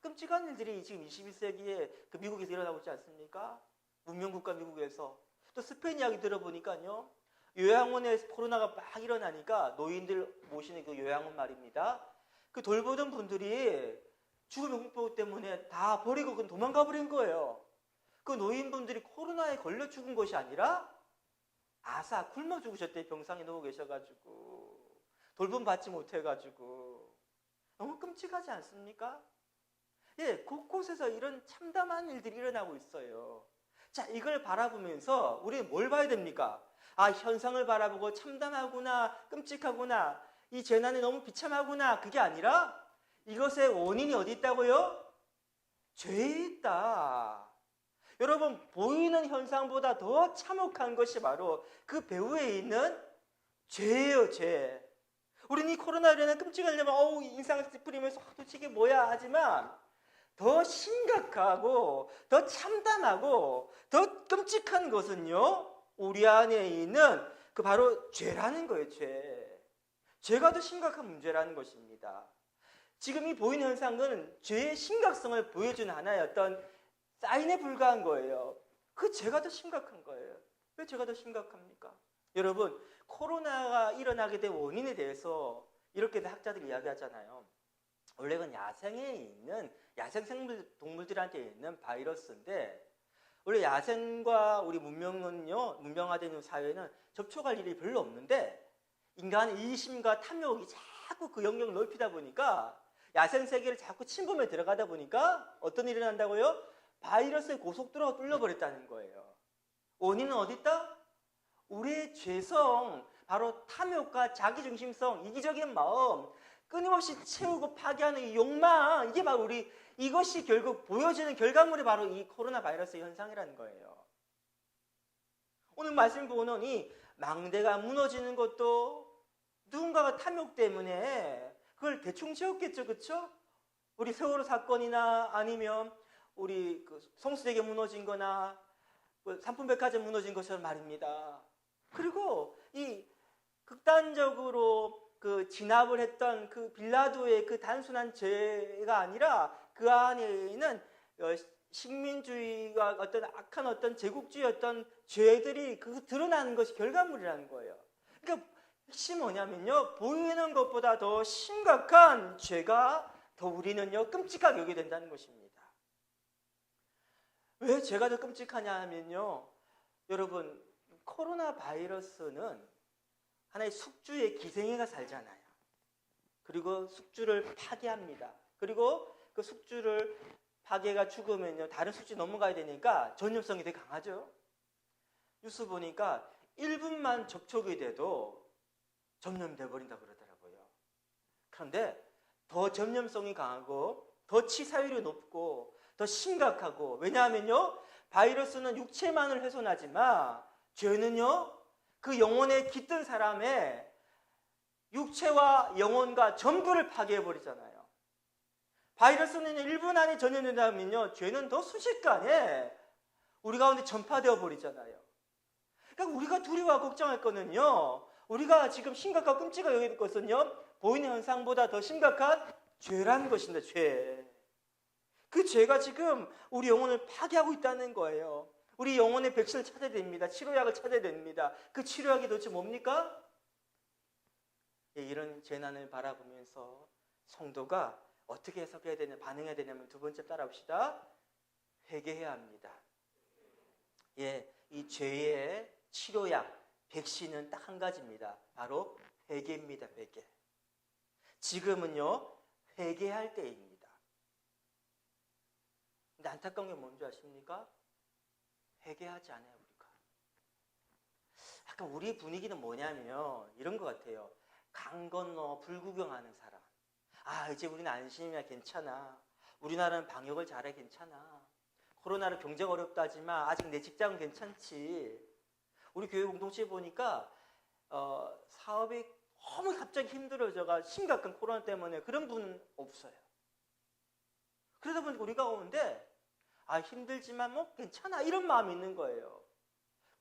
끔찍한 일들이 지금 21세기에 그 미국에서 일어나고 있지 않습니까? 문명국가 미국에서. 또 스페인 이야기 들어보니까요, 요양원에서 코로나가 막 일어나니까 노인들 모시는 그 요양원 말입니다. 그 돌보던 분들이 죽음의 공포 때문에 다 버리고 그건 도망가 버린 거예요. 그 노인분들이 코로나에 걸려 죽은 것이 아니라 아사 굶어 죽으셨대요. 병상에 누워 계셔가지고 돌봄 받지 못해가지고 너무 끔찍하지 않습니까? 예, 곳곳에서 이런 참담한 일들이 일어나고 있어요. 자, 이걸 바라보면서 우리는 뭘 봐야 됩니까? 아, 현상을 바라보고 참담하구나, 끔찍하구나, 이 재난이 너무 비참하구나, 그게 아니라 이것의 원인이 어디 있다고요? 죄에 있다. 여러분, 보이는 현상보다 더 참혹한 것이 바로 그 배후에 있는 죄예요, 죄. 우리는 이 코로나19는 끔찍하려면 어우 인상 찌푸리면서 도대체 이게 뭐야 하지만 더 심각하고 더 참담하고 더 끔찍한 것은요, 우리 안에 있는 그 바로 죄라는 거예요. 죄가 더 심각한 문제라는 것입니다. 지금 이 보이는 현상은 죄의 심각성을 보여주는 하나의 어떤 사인에 불과한 거예요. 그 죄가 더 심각한 거예요. 왜 죄가 더 심각합니까? 여러분, 코로나가 일어나게 된 원인에 대해서 이렇게 학자들이 이야기하잖아요. 원래 그 야생에 있는 야생 동물들한테 있는 바이러스인데, 원래 야생과 우리 문명화된 사회는 접촉할 일이 별로 없는데 인간의 이심과 탐욕이 자꾸 그 영역을 넓히다 보니까 야생 세계를 자꾸 침범해 들어가다 보니까 어떤 일이 난다고요? 바이러스의 고속도로가 뚫려버렸다는 거예요. 원인은 어디 있다? 우리의 죄성, 바로 탐욕과 자기중심성, 이기적인 마음, 끊임없이 채우고 파괴하는 이 욕망, 이게 바로 이것이 결국 보여지는 결과물이 바로 이 코로나 바이러스 현상이라는 거예요. 오늘 말씀 보는 이 망대가 무너지는 것도 누군가가 탐욕 때문에 그걸 대충 지었겠죠, 그렇죠? 우리 세월호 사건이나 아니면 우리 그 성수대교 무너진 거나 삼풍백화점 무너진 것처럼 말입니다. 그리고 이 극단적으로 그 진압을 했던 그 빌라도의 그 단순한 죄가 아니라 그 안에 있는 식민주의가 어떤 악한 어떤 제국주의 어떤 죄들이 그 드러나는 것이 결과물이라는 거예요. 그러니까 핵심이 뭐냐면요, 보이는 것보다 더 심각한 죄가 더 우리는요 끔찍하게 여기게 된다는 것입니다. 왜 죄가 더 끔찍하냐 하면요, 여러분, 코로나 바이러스는 하나의 숙주의 기생애가 살잖아요. 그리고 숙주를 파괴합니다. 그리고 그 숙주를 파괴가 죽으면요 다른 숙주 넘어가야 되니까 전염성이 되게 강하죠. 뉴스 보니까 1분만 접촉이 돼도 전염돼 버린다 그러더라고요. 그런데 더 전염성이 강하고 더 치사율이 높고 더 심각하고, 왜냐하면요 바이러스는 육체만을 훼손하지만 죄는요 그 영혼에 깃든 사람의 육체와 영혼과 전부를 파괴해버리잖아요. 바이러스는 1분 안에 전염된다면요 죄는 더 순식간에 우리 가운데 전파되어 버리잖아요. 그러니까 우리가 두려워하고 걱정할 거는요, 우리가 지금 심각하고 끔찍하게 여길 것은요 보이는 현상보다 더 심각한 죄라는 것입니다. 죄. 그 죄가 지금 우리 영혼을 파괴하고 있다는 거예요. 우리 영혼의 백신을 찾아야 됩니다. 치료약을 찾아야 됩니다. 그 치료약이 도대체 뭡니까? 이런 재난을 바라보면서 성도가 어떻게 해석해야 되냐, 반응해야 되냐면 두 번째 따라합시다. 회개해야 합니다. 예, 이 죄의 치료약, 백신은 딱 한 가지입니다. 바로 회개입니다. 회개. 지금은요 회개할 때입니다. 근데 안타까운 게 뭔지 아십니까? 회개하지 않아요, 우리가. 약간 우리 분위기는 뭐냐면 이런 것 같아요. 강 건너 불구경하는 사람. 아, 이제 우리는 안심이야, 괜찮아. 우리나라는 방역을 잘해, 괜찮아. 코로나로 경제가 어렵다 하지만 아직 내 직장은 괜찮지. 우리 교회 공동체에 보니까 사업이 너무 갑자기 힘들어져가 심각한 코로나 때문에 그런 분은 없어요. 그러다 보니까 우리 가운데 아, 힘들지만 뭐 괜찮아 이런 마음이 있는 거예요.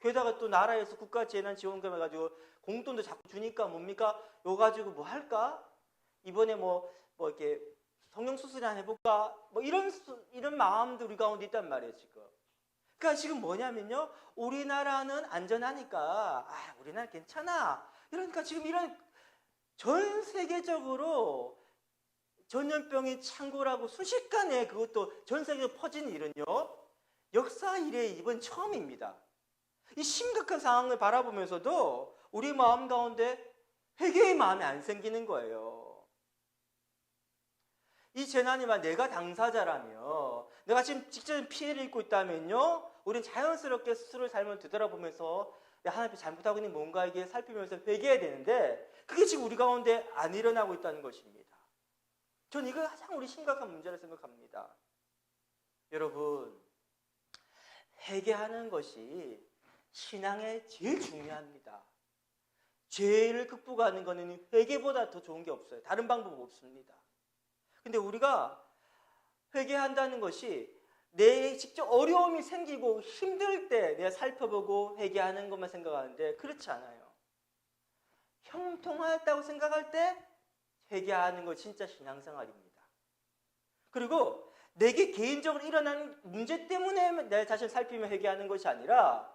게다가 또 나라에서 국가재난지원금 해가지고 공돈도 자꾸 주니까 뭡니까? 이거 가지고 뭐 할까? 이번에 뭐 이렇게 성형수술 하나 해볼까? 뭐 이런 마음도 우리 가운데 있단 말이에요, 지금. 그러니까 지금 뭐냐면요, 우리나라는 안전하니까 아, 우리나라 괜찮아. 이러니까 지금 이런 전 세계적으로 전염병이 창궐하고 순식간에 그것도 전 세계에 퍼진 일은요, 역사 이래 이번 처음입니다. 이 심각한 상황을 바라보면서도 우리 마음 가운데 회개의 마음이 안 생기는 거예요. 이 재난이만 내가 당사자라며, 내가 지금 직접 피해를 입고 있다면요, 우리는 자연스럽게 스스로의 삶을 되돌아보면서 하나님 앞에 잘못하고 있는 뭔가에게 살피면서 회개해야 되는데, 그게 지금 우리 가운데 안 일어나고 있다는 것입니다. 전 이거 가장 우리 심각한 문제라 생각합니다. 여러분, 회개하는 것이 신앙에 제일 중요합니다. 죄를 극복하는 것은 회개보다 더 좋은 게 없어요. 다른 방법 없습니다. 근데 우리가 회개한다는 것이 내 직접 어려움이 생기고 힘들 때 내가 살펴보고 회개하는 것만 생각하는데 그렇지 않아요. 형통하다고 생각할 때 회개하는 거 진짜 신앙생활입니다. 그리고 내게 개인적으로 일어나는 문제 때문에 내 자신을 살피며 회개하는 것이 아니라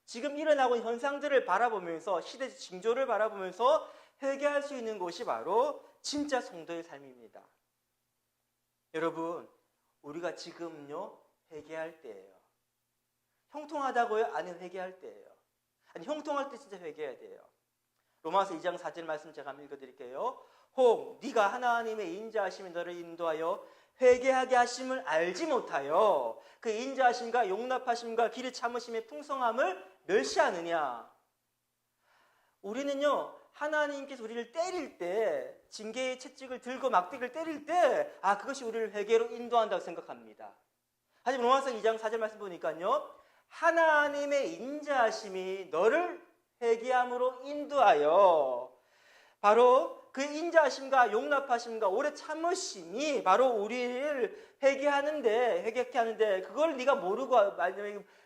지금 일어나고 있는 현상들을 바라보면서 시대 징조를 바라보면서 회개할 수 있는 것이 바로 진짜 성도의 삶입니다. 여러분, 우리가 지금요 회개할 때예요. 형통하다고요? 아니, 회개할 때예요. 아니, 형통할 때 진짜 회개해야 돼요. 로마서 2장 4절 말씀 제가 한번 읽어드릴게요. 혹 네가 하나님의 인자하심이 너를 인도하여 회개하게 하심을 알지 못하여 그 인자하심과 용납하심과 길이 참으심의 풍성함을 멸시하느냐. 우리는요 하나님께서 우리를 때릴 때, 징계의 채찍을 들고 막대기를 때릴 때, 그것이 우리를 회개로 인도한다고 생각합니다. 하지만 로마서 2장 4절 말씀 보니까요, 하나님의 인자하심이 너를 회개함으로 인도하여, 바로 그 인자하심과 용납하심과 오래 참으심이 바로 우리를 회개케 하는데 그걸 네가 모르고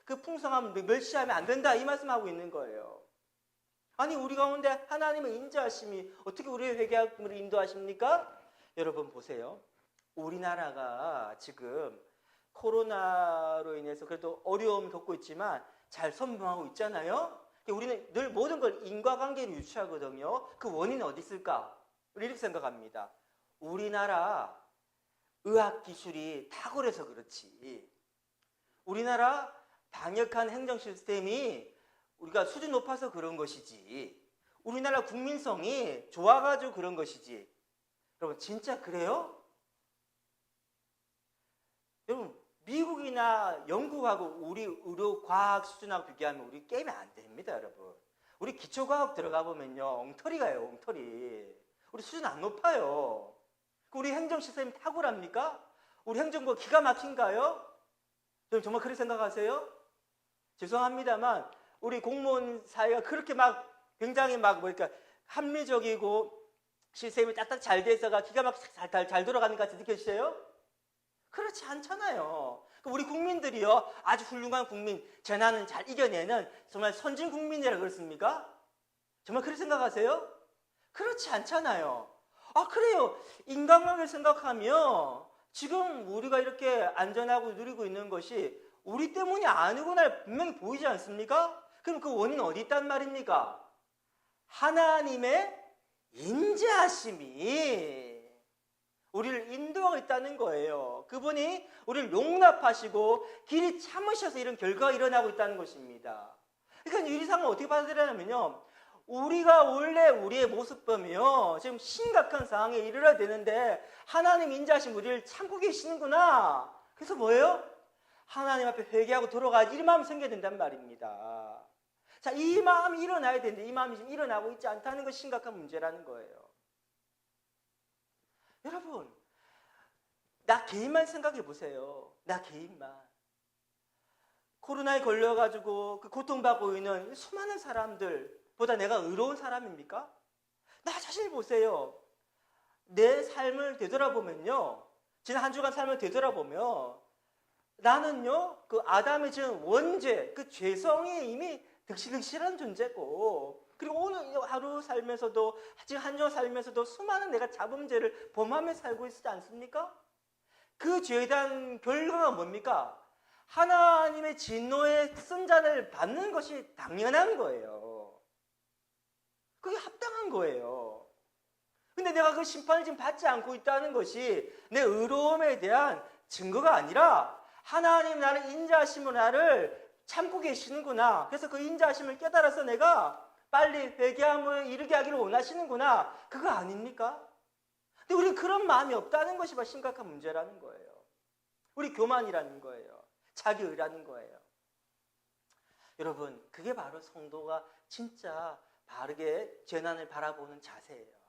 그 풍성함 멸시하면 안 된다, 이 말씀하고 있는 거예요. 아니, 우리 가운데 하나님의 인자하심이 어떻게 우리의 회개함으로 인도하십니까? 여러분 보세요. 우리나라가 지금 코로나로 인해서 그래도 어려움을 겪고 있지만 잘 선방하고 있잖아요. 우리는 늘 모든 걸 인과관계로 유추하거든요. 그 원인은 어디 있을까? 우리 이렇게 생각합니다. 우리나라 의학기술이 탁월해서 그렇지, 우리나라 방역한 행정 시스템이 우리가 수준 높아서 그런 것이지, 우리나라 국민성이 좋아가지고 그런 것이지. 여러분 진짜 그래요? 여러분 미국이나 영국하고 우리 의료 과학 수준하고 비교하면 우리 게임이 안 됩니다. 여러분 우리 기초과학 들어가 보면요 엉터리가요, 엉터리. 우리 수준 안 높아요. 우리 행정 시스템이 탁월합니까? 우리 행정부가 기가 막힌가요? 여러분 정말 그렇게 생각하세요? 죄송합니다만 우리 공무원 사회가 그렇게 굉장히 합리적이고 시스템이 딱딱 잘 돼서가 기가 막히게 잘 돌아가는 것 같이 느껴지세요? 그렇지 않잖아요. 우리 국민들이요 아주 훌륭한 국민, 재난은 잘 이겨내는 정말 선진 국민이라 그렇습니까? 정말 그렇게 생각하세요? 그렇지 않잖아요. 그래요. 인간관계를 생각하면 지금 우리가 이렇게 안전하고 누리고 있는 것이 우리 때문이 아니구나 분명히 보이지 않습니까? 그럼 그 원인은 어디 있단 말입니까? 하나님의 인자하심이 우리를 인도하고 있다는 거예요. 그분이 우리를 용납하시고 길이 참으셔서 이런 결과가 일어나고 있다는 것입니다. 그러니까 이 상황을 어떻게 받아들이냐면요, 우리가 원래 우리의 모습 보면 지금 심각한 상황에 이르러야 되는데 하나님 인자하심 우리를 참고 계시는구나. 그래서 뭐예요? 하나님 앞에 회개하고 돌아가야지, 이 마음이 생겨야 된단 말입니다. 자, 이 마음이 일어나야 되는데 이 마음이 지금 일어나고 있지 않다는 것이 심각한 문제라는 거예요. 여러분, 나 개인만 생각해 보세요. 나 개인만. 코로나에 걸려가지고 그 고통받고 있는 수많은 사람들보다 내가 의로운 사람입니까? 나 자신을 보세요. 내 삶을 되돌아보면요, 지난 한 주간 삶을 되돌아보면 나는요 그 아담의 지은 원죄, 그 죄성이 이미 득실득실한 존재고, 그리고 오늘 하루 살면서도 지금 한 주 살면서도 수많은 내가 자범죄를 범하며 살고 있지 않습니까? 그 죄에 대한 결과가 뭡니까? 하나님의 진노의 승잔을 받는 것이 당연한 거예요. 그게 합당한 거예요. 근데 내가 그 심판을 지금 받지 않고 있다는 것이 내 의로움에 대한 증거가 아니라 하나님 나를 인자하심으로 나를 참고 계시는구나. 그래서 그 인자하심을 깨달아서 내가 빨리 회개함을 이르게 하기를 원하시는구나. 그거 아닙니까? 근데 우리는 그런 마음이 없다는 것이 바로 심각한 문제라는 거예요. 우리 교만이라는 거예요. 자기의라는 거예요. 여러분, 그게 바로 성도가 진짜 바르게 재난을 바라보는 자세예요.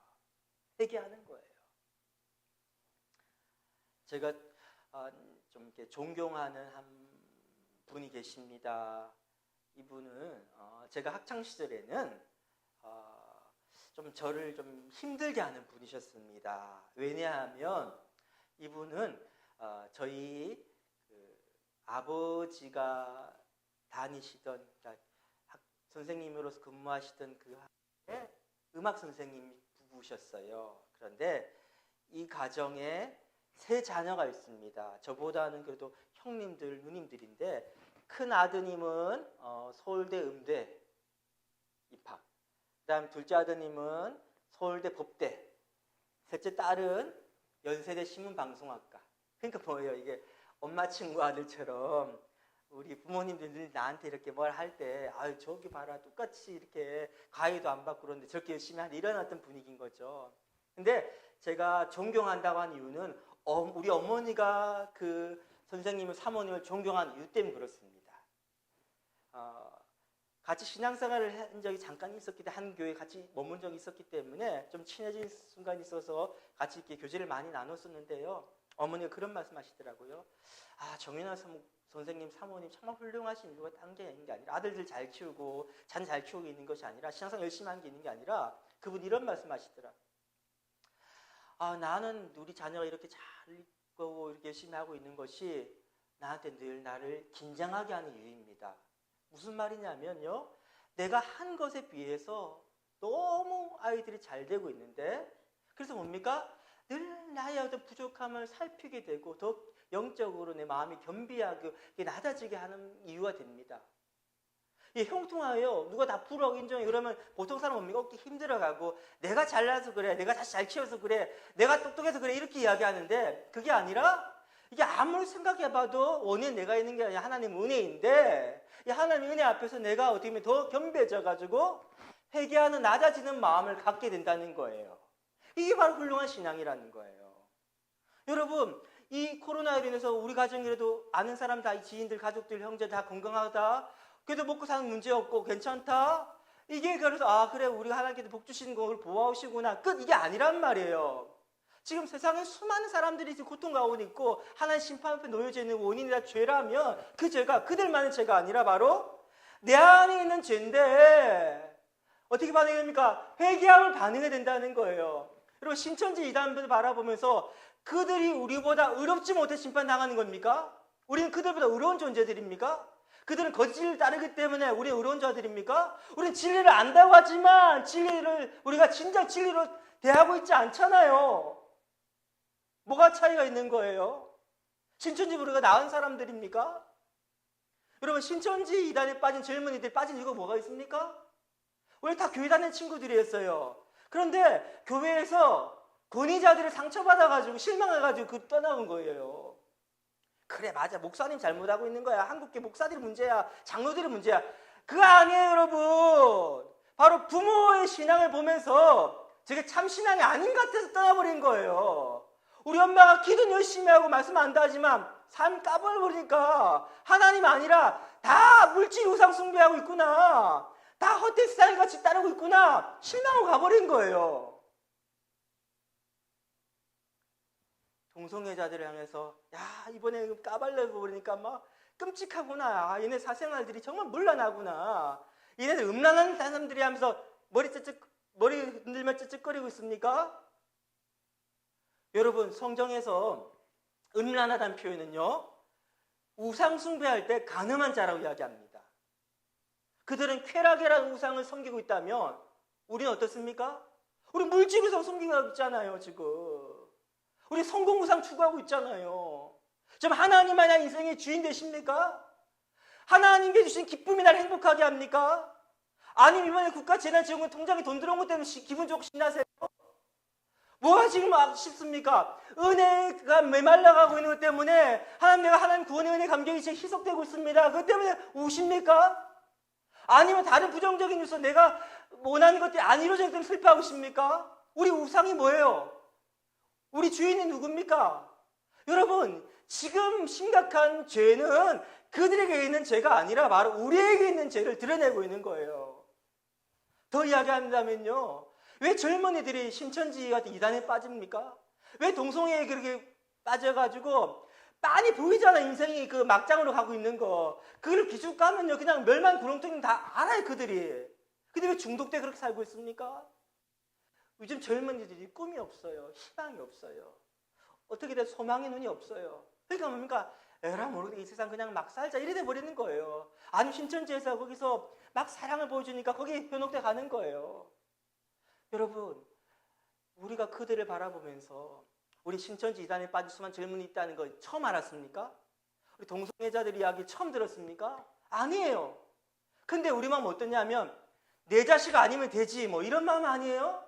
회개하는 거예요. 제가 좀 이렇게 존경하는 한 분이 계십니다. 이분은 제가 학창 시절에는 좀 저를 좀 힘들게 하는 분이셨습니다. 왜냐하면 이분은 저희 아버지가 다니시던, 그러니까 선생님으로서 근무하시던 그 학교의 음악 선생님 부부셨어요. 그런데 이 가정에 세 자녀가 있습니다. 저보다는 그래도 형님들, 누님들인데 큰 아드님은 서울대 음대 입학, 그 다음 둘째 아드님은 서울대 법대, 셋째 딸은 연세대 신문방송학과. 그러니까 뭐예요? 이게 엄마 친구 아들처럼 우리 부모님들 늘 나한테 이렇게 뭘 할 때 아유 저기 봐라 똑같이 이렇게 과외도 안 받고 그러는데 저렇게 열심히 하는 이런 어떤 분위기인 거죠. 근데 제가 존경한다고 하는 이유는 우리 어머니가 그 선생님을 사모님을 존경한 이유 때문에 그렇습니다. 같이 신앙생활을 한 적이 잠깐 있었기 때문에 한 교회에 같이 머문 적이 있었기 때문에 좀 친해진 순간이 있어서 같이 이렇게 교제를 많이 나눴었는데요. 어머니가 그런 말씀하시더라고요. 정윤아 선생님, 사모님 정말 훌륭하신 이유가 딴 게 있는 게 아니라 아들들 잘 키우고 자녀 잘 키우고 있는 것이 아니라 신앙생활 열심히 하는 게 있는 게 아니라 그분 이런 말씀하시더라. 나는 우리 자녀가 이렇게 잘 있고 이렇게 열심히 하고 있는 것이 나한테 늘 나를 긴장하게 하는 이유입니다. 무슨 말이냐면요, 내가 한 것에 비해서 너무 아이들이 잘 되고 있는데 그래서 뭡니까? 늘 나의 어떤 부족함을 살피게 되고 더 영적으로 내 마음이 겸비하고 낮아지게 하는 이유가 됩니다. 형통하여 누가 다 부러워 인정해 그러면 보통 사람 뭡니까? 어깨 힘들어가고 내가 잘나서 그래, 내가 다시 잘 키워서 그래, 내가 똑똑해서 그래 이렇게 이야기하는데 그게 아니라 이게 아무리 생각해봐도 원인은 내가 있는 게 아니라 하나님 은혜인데 이 하나님 은혜 앞에서 내가 어떻게 보면 더 겸비해져가지고 회개하는 낮아지는 마음을 갖게 된다는 거예요. 이게 바로 훌륭한 신앙이라는 거예요. 여러분, 이 코로나로 인해서 우리 가정이라도 아는 사람 다 지인들, 가족들, 형제 다 건강하다. 그래도 먹고 사는 문제 없고 괜찮다. 이게 그래서 그래 우리가 하나님께서 복 주시는 걸 보아오시구나. 끝. 이게 아니란 말이에요. 지금 세상에 수많은 사람들이 지금 고통 가운데 있고 하나님 심판 앞에 놓여져 있는 원인이 다 죄라면 그 죄가 그들만의 죄가 아니라 바로 내 안에 있는 죄인데 어떻게 반응해야 됩니까? 회개함을 반응해야 된다는 거예요. 여러분 신천지 이단들을 바라보면서 그들이 우리보다 의롭지 못해 심판당하는 겁니까? 우리는 그들보다 의로운 존재들입니까? 그들은 거짓을 따르기 때문에 우리는 의로운 자들입니까? 우리는 진리를 안다고 하지만 진리를 우리가 진짜 진리로 대하고 있지 않잖아요. 뭐가 차이가 있는 거예요? 신천지 우리가 나은 사람들입니까? 여러분 신천지 이단에 빠진 젊은이들 빠진 이유가 뭐가 있습니까? 원래 다 교회 다니는 친구들이었어요. 그런데 교회에서 권위자들을 상처받아가지고 실망해가지고 떠나온 거예요. 그래 맞아 목사님 잘못하고 있는 거야. 한국계 목사들이 문제야. 장로들이 문제야. 그거 아니에요 여러분. 바로 부모의 신앙을 보면서 저게 참 신앙이 아닌 것 같아서 떠나버린 거예요. 우리 엄마가 기도는 열심히 하고 말씀 안다 하지만 삶 까버리니까 하나님 아니라 다 물질 우상 숭배하고 있구나. 다 헛된 세상을 같이 따르고 있구나. 실망하고 가버린 거예요. 동성애자들을 향해서 야 이번에 까발려서 버리니까 막 끔찍하구나. 얘네 사생활들이 정말 문란하구나. 얘네들 음란한 사람들이 하면서 머리 흔들며 쯧쯧거리고 있습니까? 여러분 성경에서 음란하다는 표현은요 우상 숭배할 때 간음한 자라고 이야기합니다. 그들은 쾌락이라는 우상을 섬기고 있다면 우리는 어떻습니까? 우리 물질 우상 섬기고 있잖아요 지금. 우리 성공 우상 추구하고 있잖아요. 좀 하나님 만약 인생의 주인 되십니까? 하나님께 주신 기쁨이 날 행복하게 합니까? 아니면 이번에 국가재난지원금 통장에 돈 들어온 것 때문에 기분 좋고 신나세요? 뭐가 지금 싶습니까? 은혜가 메말라가고 있는 것 때문에 내가 하나님 구원의 은혜 감격이 지금 희석되고 있습니다. 그것 때문에 우십니까? 아니면 다른 부정적인 뉴스 내가 원하는 것들이 안 이루어지기 때문에 슬퍼하고 있습니까? 우리 우상이 뭐예요? 우리 주인이 누굽니까? 여러분, 지금 심각한 죄는 그들에게 있는 죄가 아니라 바로 우리에게 있는 죄를 드러내고 있는 거예요. 더 이야기한다면요, 왜 젊은이들이 신천지 같은 이단에 빠집니까? 왜 동성애에 그렇게 빠져가지고 빤히 보이잖아, 인생이 그 막장으로 가고 있는 거. 그걸 기죽 가면요, 그냥 멸망 구렁텅이는 다 알아요, 그들이. 근데 왜 중독돼 그렇게 살고 있습니까? 요즘 젊은이들이 꿈이 없어요. 희망이 없어요. 어떻게 돼? 소망의 눈이 없어요. 그러니까 뭡니까? 에라 모르게 이 세상 그냥 막 살자 이래 돼 버리는 거예요. 아니 신천지에서 거기서 막 사랑을 보여주니까 거기에 현혹돼 가는 거예요. 여러분, 우리가 그들을 바라보면서 우리 신천지 이단에 빠질 수만 젊은이 있다는 거 처음 알았습니까? 우리 동성애자들 이야기 처음 들었습니까? 아니에요. 근데 우리 마음 어떠냐면 내 자식 아니면 되지 뭐 이런 마음 아니에요?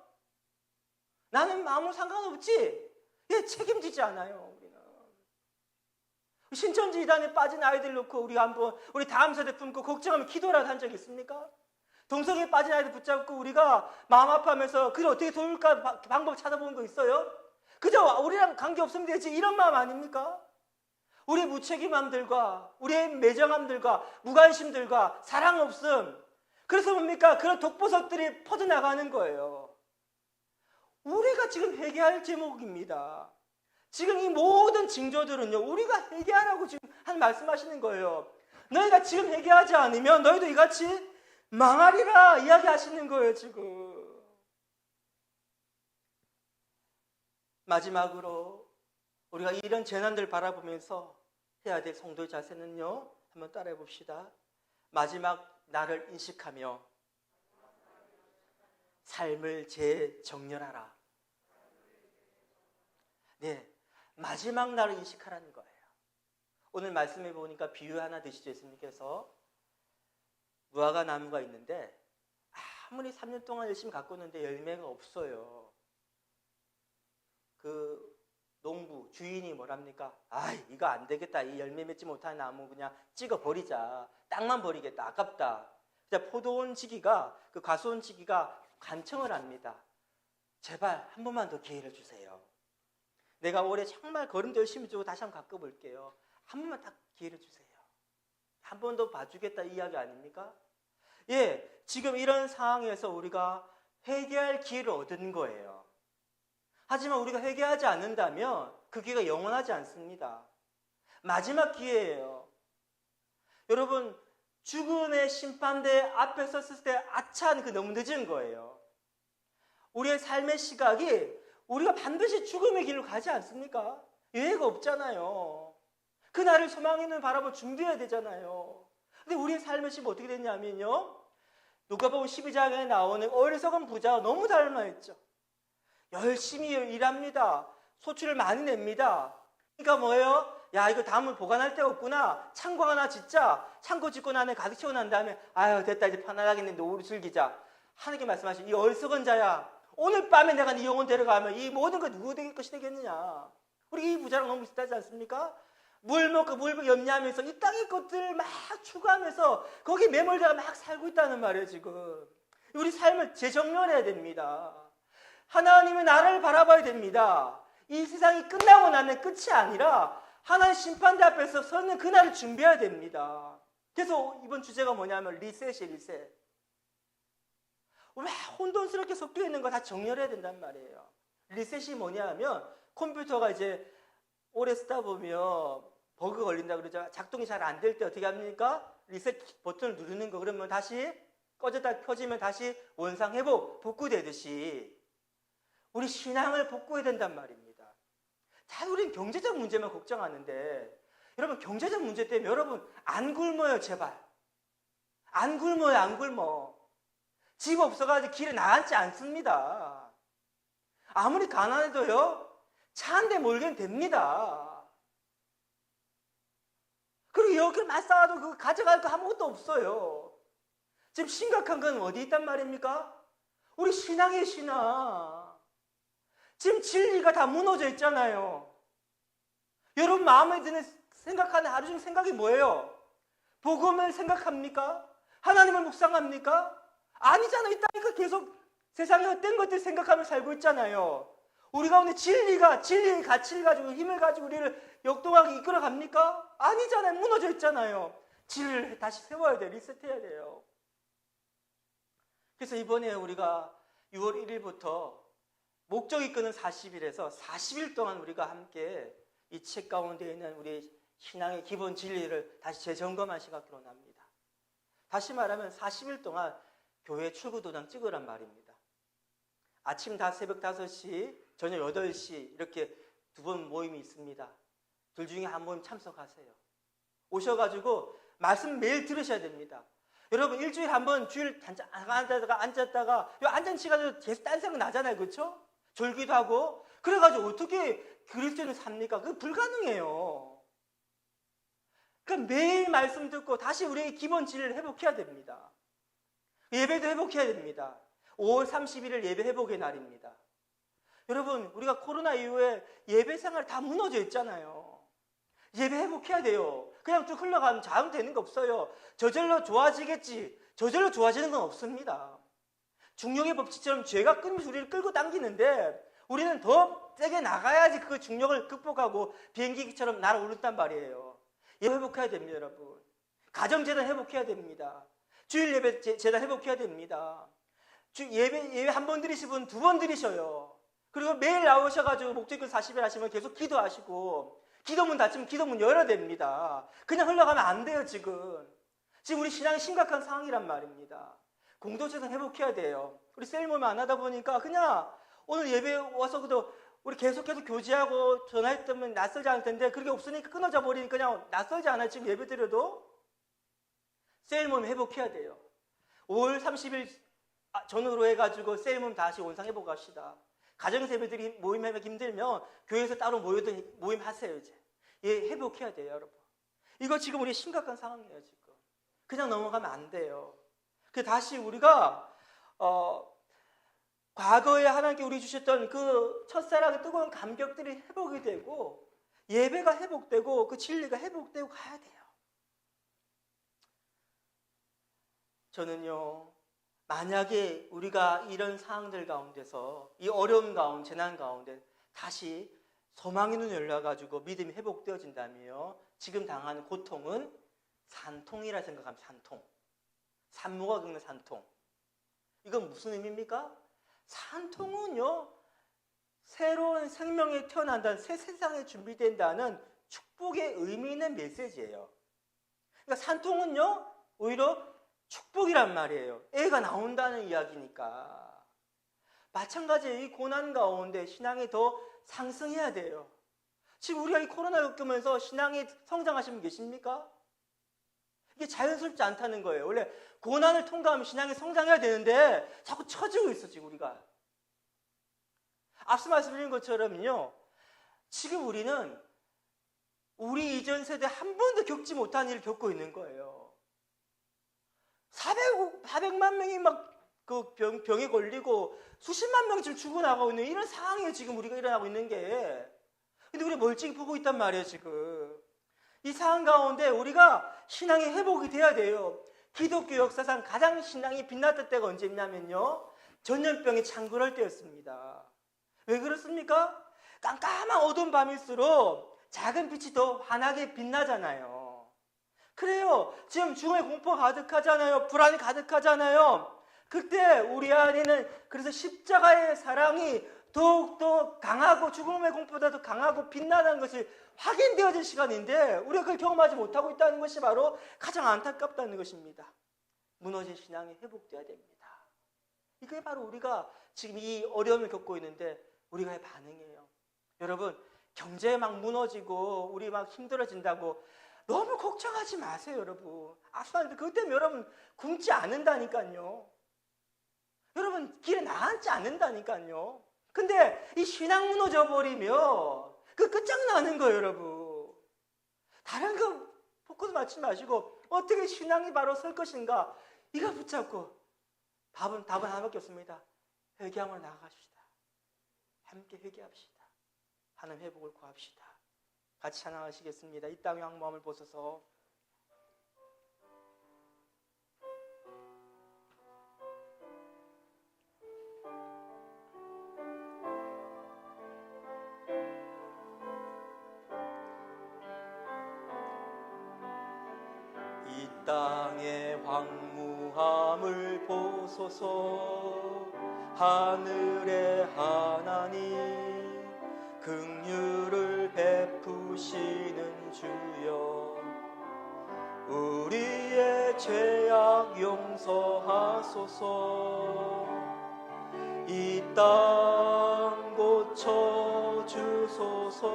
나는 아무 상관없지. 얘 책임지지 않아요. 우리는 신천지 이단에 빠진 아이들 놓고 우리가 한번 우리 다음 세대 품고 걱정하면 기도라도 한 적 있습니까? 동성애에 빠진 아이들 붙잡고 우리가 마음 아파하면서 그걸 어떻게 도울까 방법 찾아본 거 있어요? 그저 우리랑 관계 없으면 되지 이런 마음 아닙니까? 우리 무책임함들과 우리의 매정함들과 무관심들과 사랑 없음, 그래서 뭡니까? 그런 독보석들이 퍼져나가는 거예요. 우리가 지금 회개할 제목입니다. 지금 이 모든 징조들은요, 우리가 회개하라고 지금 말씀하시는 거예요. 너희가 지금 회개하지 않으면 너희도 이같이 망하리라 이야기하시는 거예요, 지금. 마지막으로 우리가 이런 재난들 바라보면서 해야 될 성도의 자세는요, 한번 따라해 봅시다. 마지막 나를 인식하며 삶을 재정렬하라. 네, 마지막 날을 인식하라는 거예요. 오늘 말씀해 보니까 비유 하나 드시죠, 예수님께서. 무화과 나무가 있는데 아무리 3년 동안 열심히 가꾸는데 열매가 없어요. 그 농부 주인이 뭐랍니까? 이거 안 되겠다. 이 열매 맺지 못하는 나무 그냥 찍어 버리자. 땅만 버리겠다. 아깝다. 포도원 지기가 그 과수원 지기가 간청을 합니다. 제발 한 번만 더 기회를 주세요. 내가 올해 정말 걸음도 열심히 주고 다시 한번 가꿔볼게요. 한 번만 딱 기회를 주세요. 한 번 더 봐주겠다 이 이야기 아닙니까? 예, 지금 이런 상황에서 우리가 회개할 기회를 얻은 거예요. 하지만 우리가 회개하지 않는다면 그 기회가 영원하지 않습니다. 마지막 기회예요. 여러분, 죽음의 심판대 앞에 섰을 때 아차한 그 너무 늦은 거예요. 우리의 삶의 시각이 우리가 반드시 죽음의 길로 가지 않습니까? 예외가 없잖아요. 그날을 소망의 눈을 바라보고 준비해야 되잖아요. 근데 우리의 삶의 시각이 어떻게 됐냐면요, 누가복음 12장에 나오는 어리석은 부자와 너무 닮아있죠. 열심히 일합니다. 소출을 많이 냅니다. 그러니까 뭐예요? 야, 이거 다음은 보관할 데가 없구나. 창고 하나 짓자. 창고 짓고 난 후에 가득 채워 난 다음에 아유 됐다 이제 편안하겠는데 우리 즐기자. 하나님께 말씀하시죠. 이 어리석은 자야, 오늘 밤에 내가 네 영혼 데려가면 이 모든 것 누구 것이 되겠느냐. 우리 이 부자랑 너무 비슷하지 않습니까? 물 먹고 물 염려하면서 이 땅의 것들 막 추구하면서 거기 매몰되어 막 살고 있다는 말이에요. 지금 우리 삶을 재정렬해야 됩니다. 하나님의 나라를 바라봐야 됩니다. 이 세상이 끝나고 나면 끝이 아니라 하나님 심판대 앞에서 서는 그날을 준비해야 됩니다. 그래서 이번 주제가 뭐냐면 리셋이에요. 리셋. 왜 혼돈스럽게 섞여 있는 거 다 정렬해야 된단 말이에요. 리셋이 뭐냐면 컴퓨터가 이제 오래 쓰다 보면 버그 걸린다 그러죠. 작동이 잘 안 될 때 어떻게 합니까? 리셋 버튼을 누르는 거. 그러면 다시 꺼졌다 켜지면 다시 원상 회복, 복구되듯이 우리 신앙을 복구해야 된단 말입니다. 다 우리는 경제적 문제만 걱정하는데 여러분, 경제적 문제 때문에 여러분 안 굶어요. 제발 안 굶어요. 안 굶어. 집 없어가지고 길에 나앉지 않습니다. 아무리 가난해도요, 차 한 대 몰기는 됩니다. 그리고 여기를 막 쌓아도 그거 가져갈 거 아무것도 없어요. 지금 심각한 건 어디 있단 말입니까? 우리 신앙의 신앙. 지금 진리가 다 무너져 있잖아요. 여러분 마음에 드는 생각하는 하루 종일 생각이 뭐예요? 복음을 생각합니까? 하나님을 묵상합니까? 아니잖아요. 있다니까 계속 세상의 헛된 것들 생각하며 살고 있잖아요. 우리 가운데 진리의 가치를 가지고 힘을 가지고 우리를 역동하게 이끌어 갑니까? 아니잖아요. 무너져 있잖아요. 진리를 다시 세워야 돼요. 리셋해야 돼요. 그래서 이번에 우리가 6월 1일부터 목적 이끄는 40일에서 40일 동안 우리가 함께 이 책 가운데 있는 우리 신앙의 기본 진리를 다시 재점검한 시각으로 납니다. 다시 말하면 40일 동안 교회 출구 도장 찍으란 말입니다. 아침 새벽 5시, 저녁 8시 이렇게 2번 모임이 있습니다. 둘 중에 한 모임 참석하세요. 오셔가지고 말씀 매일 들으셔야 됩니다. 여러분 일주일에 한 번 주일 앉았다가 요 앉은 시간에도 계속 딴 생각 나잖아요. 그렇죠? 졸기도 하고 그래가지고 어떻게 그리스도인을 삽니까? 그거 불가능해요. 그러니까 매일 말씀 듣고 다시 우리의 기본 진리를 회복해야 됩니다. 예배도 회복해야 됩니다. 5월 31일 예배 회복의 날입니다. 여러분 우리가 코로나 이후에 예배 생활 다 무너져 있잖아요. 예배 회복해야 돼요. 그냥 쭉 흘러가면 자응되는 거 없어요. 저절로 좋아지겠지. 저절로 좋아지는 건 없습니다. 중력의 법칙처럼 죄가 끊임없이 우리를 끌고 당기는데 우리는 더 세게 나가야지 그 중력을 극복하고 비행기처럼 날아오른단 말이에요. 예배 회복해야 됩니다, 여러분. 가정재단 회복해야 됩니다. 주일 예배 재단 회복해야 됩니다. 예배 한 번 드리신 분 2번 드리셔요. 그리고 매일 나오셔가지고 목적을 40일 하시면 계속 기도하시고 기도문 닫히면 기도문 열어야 됩니다. 그냥 흘러가면 안 돼요, 지금. 지금 우리 신앙이 심각한 상황이란 말입니다. 공동체에서 회복해야 돼요. 우리 셀모임 안 하다 보니까 그냥 오늘 예배 와서 그래도 우리 계속해서 교제하고 전화했다면 낯설지 않을 텐데 그렇게 없으니까 끊어져 버리니까 그냥 낯설지 않아요. 지금 예배 드려도. 셀모임 회복해야 돼요. 5월 30일 전후로 해가지고 셀모임 다시 원상회복 합시다. 가정세배들이 모임하기 힘들면 교회에서 따로 모임하세요. 이제 회복해야 돼요, 여러분. 이거 지금 우리 심각한 상황이에요. 지금 그냥 넘어가면 안 돼요. 그래서 다시 우리가 과거에 하나님께 우리 주셨던 그 첫사랑의 뜨거운 감격들이 회복이 되고 예배가 회복되고 그 진리가 회복되고 가야 돼요. 저는요, 만약에 우리가 이런 상황들 가운데서 이 어려움 가운데, 재난 가운데 다시 소망의 눈을 열려가지고 믿음이 회복되어진다면요, 지금 당하는 고통은 산통이라 생각하면 산통. 산모가 겪는 산통. 이건 무슨 의미입니까? 산통은요, 새로운 생명이 태어난다는 새 세상에 준비된다는 축복의 의미 있는 메시지예요. 그러니까 산통은요, 오히려 축복이란 말이에요. 애가 나온다는 이야기니까. 마찬가지로 이 고난 가운데 신앙이 더 상승해야 돼요. 지금 우리가 이 코로나 겪으면서 신앙이 성장하시는 분 계십니까? 이게 자연스럽지 않다는 거예요. 원래 고난을 통과하면 신앙이 성장해야 되는데 자꾸 처지고 있어, 지금 우리가. 앞서 말씀드린 것처럼요, 지금 우리는 우리 이전 세대 한 번도 겪지 못한 일을 겪고 있는 거예요. 400만 명이 막 그 병에 걸리고 수십만 명이 지금 죽어나가고 있는 이런 상황이에요, 지금 우리가 일어나고 있는 게. 근데 우리 멀찍이 보고 있단 말이에요, 지금. 이 상황 가운데 우리가 신앙이 회복이 돼야 돼요. 기독교 역사상 가장 신앙이 빛났던 때가 언제냐면요, 전염병이 창궐할 때였습니다. 왜 그렇습니까? 깜깜한 어두운 밤일수록 작은 빛이 더 환하게 빛나잖아요. 그래요. 지금 죽음의 공포가 가득하잖아요. 불안이 가득하잖아요. 그때 우리 안에는 그래서 십자가의 사랑이 더욱더 강하고 죽음의 공포보다 더 강하고 빛나는 것이 확인되어진 시간인데 우리가 그걸 경험하지 못하고 있다는 것이 바로 가장 안타깝다는 것입니다. 무너진 신앙이 회복돼야 됩니다. 이게 바로 우리가 지금 이 어려움을 겪고 있는데 우리가 반응이에요. 여러분, 경제 막 무너지고 우리 막 힘들어진다고 너무 걱정하지 마세요, 여러분. 그것 때문에 여러분 굶지 않는다니까요. 여러분 길에 나앉지 않는다니까요. 근데 이 신앙 무너져 버리면 그 끝장나는 거예요, 여러분. 다른 거 포커스 맞추지 마시고 어떻게 신앙이 바로 설 것인가 이거 붙잡고 답은 하나밖에 없습니다. 회개함으로 나아가십시다. 함께 회개합시다. 하나님 회복을 구합시다. 같이 찬양하시겠습니다. 이 땅의 황무함을 보소서. 이 땅의 황무함을 보소서. 하늘의 하나님 긍휼을 베푸시는 주여, 우리의 죄악 용서하소서. 이 땅 고쳐 주소서.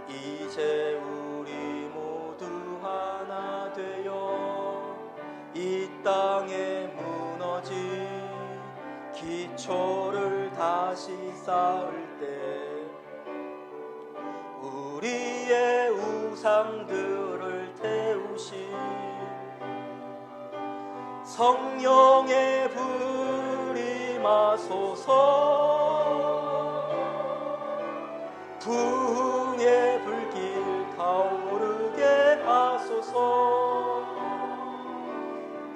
이제 우리 모두 하나 되어 이 땅에 무너진 기초를 다시 쌓을 때 우리의 우상들을 태우신 성령의 불이 마소서. 부흥의 불길 타오르게 하소서.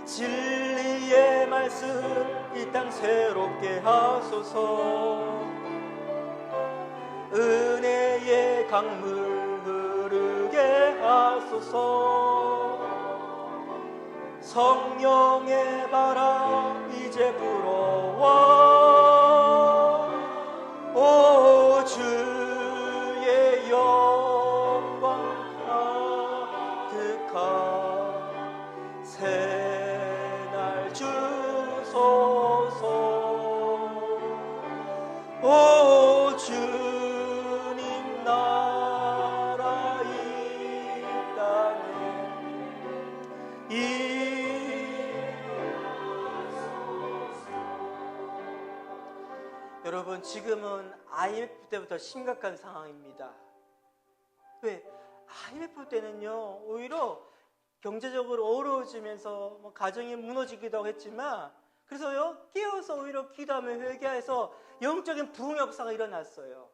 진리의 말씀 이 땅 새롭게 하소서. 은혜의 강물 흐르게 하소서. 성령의 바람 이제 불어와. 오 주의 영광 가득한 새날 주소서. 오 주님 나라 이 땅에 여러분, 지금은 IMF 때부터 심각한 상황입니다. 왜? IMF 때는요, 오히려 경제적으로 어려워지면서 가정이 무너지기도 했지만, 그래서요, 깨어서 오히려 기도하며 회개해서 영적인 부흥 역사가 일어났어요.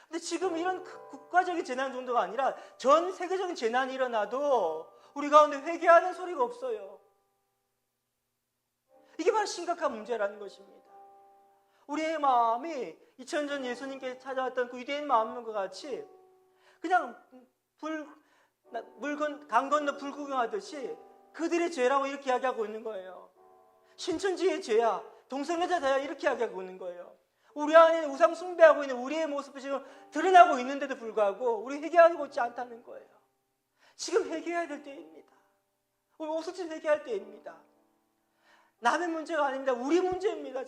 근데 지금 이런 국가적인 재난 정도가 아니라 전 세계적인 재난이 일어나도 우리 가운데 회개하는 소리가 없어요. 이게 바로 심각한 문제라는 것입니다. 우리의 마음이 2000년 예수님께서 찾아왔던 그 위대한 마음과 같이 그냥 강 건너 불 구경하듯이 그들의 죄라고 이렇게 이야기하고 있는 거예요. 신천지의 죄야, 동성애자 죄야, 이렇게 이야기하고 있는 거예요. 우리 안에 우상 숭배하고 있는 우리의 모습이 지금 드러나고 있는데도 불구하고 우리 회개하고 있지 않다는 거예요. 지금 회개해야 될 때입니다. 우리 오순절 회개할 때입니다. 남의 문제가 아닙니다. 우리 문제입니다.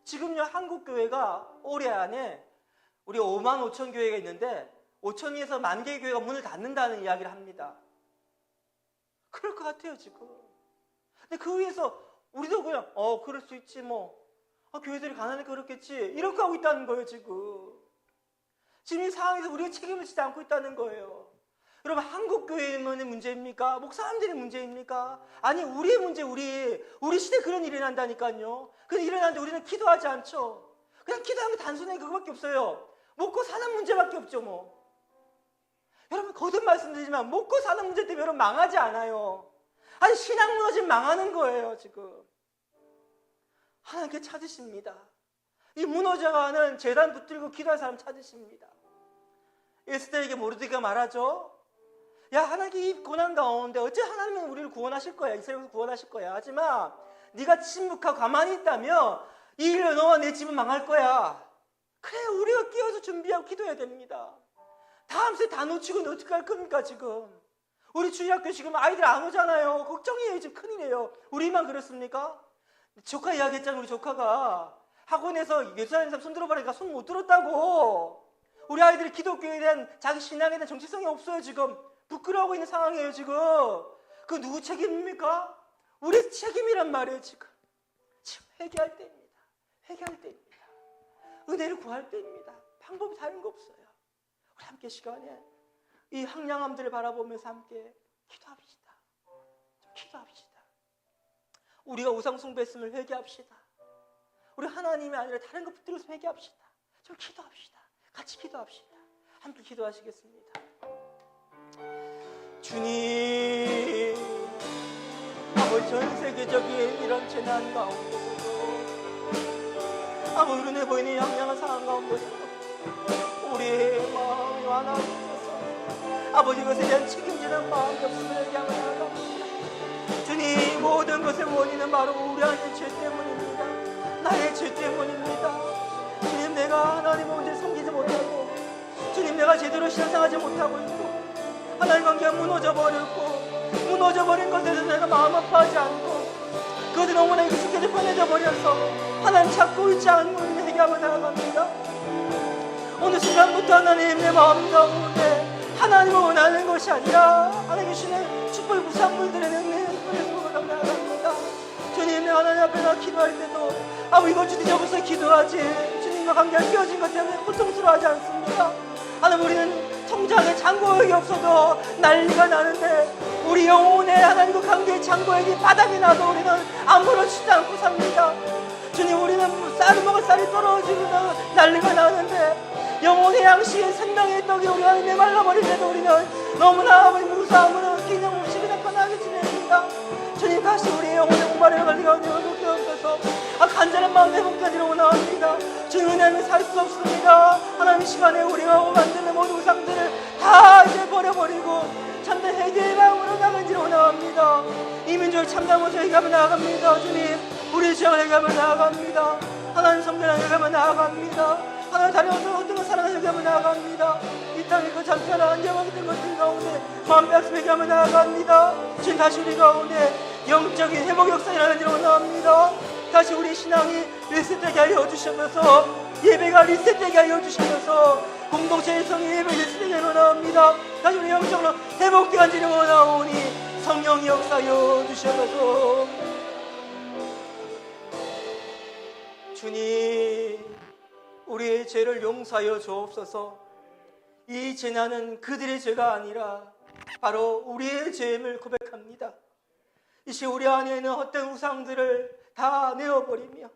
지금요, 한국 교회가 올해 안에 우리 5만 5천 교회가 있는데 5천에서 1만 개의 교회가 문을 닫는다는 이야기를 합니다. 그럴 것 같아요, 지금. 근데 그 위에서 우리도 그냥 그럴 수 있지 뭐. 교회들이 가난하니까 그렇겠지. 이렇게 하고 있다는 거예요, 지금. 지금 이 상황에서 우리가 책임을 지지 않고 있다는 거예요. 여러분, 한국 교회의 문제입니까? 목사님들의 문제입니까? 아니, 우리의 문제, 우리 시대에 그런 일이 일어난다니까요. 그런 일이 일어나는데 우리는 기도하지 않죠. 그냥 기도하면 단순하게 그거밖에 없어요. 먹고 사는 문제밖에 없죠, 뭐. 여러분, 거듭 말씀드리지만 먹고 사는 문제 때문에 여러분 망하지 않아요. 아니, 신앙 무너지면 망하는 거예요, 지금. 하나님께 찾으십니다. 이 무너져가는 재단 붙들고 기도할 사람 찾으십니다. 에스더에게 모르드게가 말하죠. 야, 하나님 이 고난 가운데 어째 하나님은 우리를 구원하실 거야. 이스라엘을 구원하실 거야. 하지만 네가 침묵하고 가만히 있다면 이 일로 너와 내 집은 망할 거야. 그래, 우리가 끼어서 준비하고 기도해야 됩니다. 다음 주에 다 놓치고 어떻게 할 겁니까, 지금? 우리 주일학교 지금 아이들 안 오잖아요. 걱정이에요. 지금 큰일이에요. 우리만 그렇습니까? 조카 이야기했잖아요. 우리 조카가 학원에서 예수님 손들어 보니까 손 못 들었다고. 우리 아이들이 기독교에 대한 자기 신앙에 대한 정체성이 없어요. 지금 부끄러워하고 있는 상황이에요. 지금 그 누구 책임입니까? 우리 책임이란 말이에요. 지금 회개할 때입니다. 회개할 때입니다. 은혜를 구할 때입니다. 방법이 다른 거 없어요. 우리 함께 시간에 이 황량함들을 바라보면서 함께 기도합시다. 좀 기도합시다. 우리가 우상 숭배했음을 회개합시다. 우리 하나님이 아니라 다른 것 붙들어서 회개합시다. 좀 기도합시다. 같이 기도합시다. 함께 기도하시겠습니다. 주님, 아버지, 전 세계적인 이런 재난 가운데서도, 아버지, 눈에 보이는 양양한 상황 가운데서도 우리의 마음이 완화되어서 아버지, 이것에 대한 책임지는 마음이 없음을 얘기하며 나아갑니다. 주님, 모든 것의 원인은 바로 우리 안의 죄 때문입니다. 나의 죄 때문입니다. 주님, 내가 하나님을 언제 섬기지 못하고, 주님, 내가 제대로 신앙생활하지 못하고 있고, 하나님 관계가 무너져 버린 것에 대해서 내가 마음 아파하지 않고, 그것이 너무나 익숙해져 편해져 버려서 하나님 찾고 있지 않은 우리는 회개하며 나아갑니다. 오늘 순간부터 하나님, 내 마음 가운데 하나님을 원하는 것이 아니라 하나님 주시는 축복의 부산물들의 능력을 속으로 나아갑니다. 주님, 내가 하나님 앞에 나 기도할 때도 아버지, 이거 주저없어 기도하지, 주님과 관계가 깨어진 것 때문에 고통스러워하지 않습니다. 하나님, 우리는 성장의 창고역이 없어도 난리가 나는데 우리 영혼의 하나님과 관계의 창고역이 바닥이 나도 우리는 아무렇지도 않고 삽니다. 주님, 우리는 쌀을 먹을 쌀이 떨어지고 난리가 나는데 영혼의 양식의 생명의 떡이 우리 안에 메말라버리는데도 우리는 너무나 무사함으로 기념 없이 그냥 편하게 지냅니다. 주님, 다시 우리의 영혼의 목마름을 관리가 회복되어 없어서 간절한 마음 회복되기를 원합니다. 주님, 은혜는 살 수 없습니다. 하나님, 시간에 우리가 만드는 모든 우상들을 다 이제 버려버리고 참된 회개의 마음으로 나가기를 원합니다. 이 민족을 참된 모습 회개하며 나아갑니다. 주님, 우리의 죄악을 회개하며 나아갑니다. 하나님 성전을 회개하며 나아갑니다. 하나님 다른 어떤 것 사랑을 회개하며 나아갑니다. 이 땅에 그 잠시나 안정하게 것들 가운데 마음 빼앗음 회개하며 나아갑니다. 주님, 다시 우리 가운데 영적인 회복 역사가 일어나기를 원합니다. 다시 우리 신앙이 리셋되게 하여 주시면서 예배가 리셋되게 하여 주시면서 공동체의 성이 예배 리셋되게 원합니다. 다시 우리 영적으로 회복되기를 원하오니 성령이 역사하여 주시면서 주님, 우리의 죄를 용서하여 주옵소서. 이 재난은 그들의 죄가 아니라 바로 우리의 죄임을 고백합니다. 이 시간 우리 안에 있는 헛된 우상들을 다 내어버리며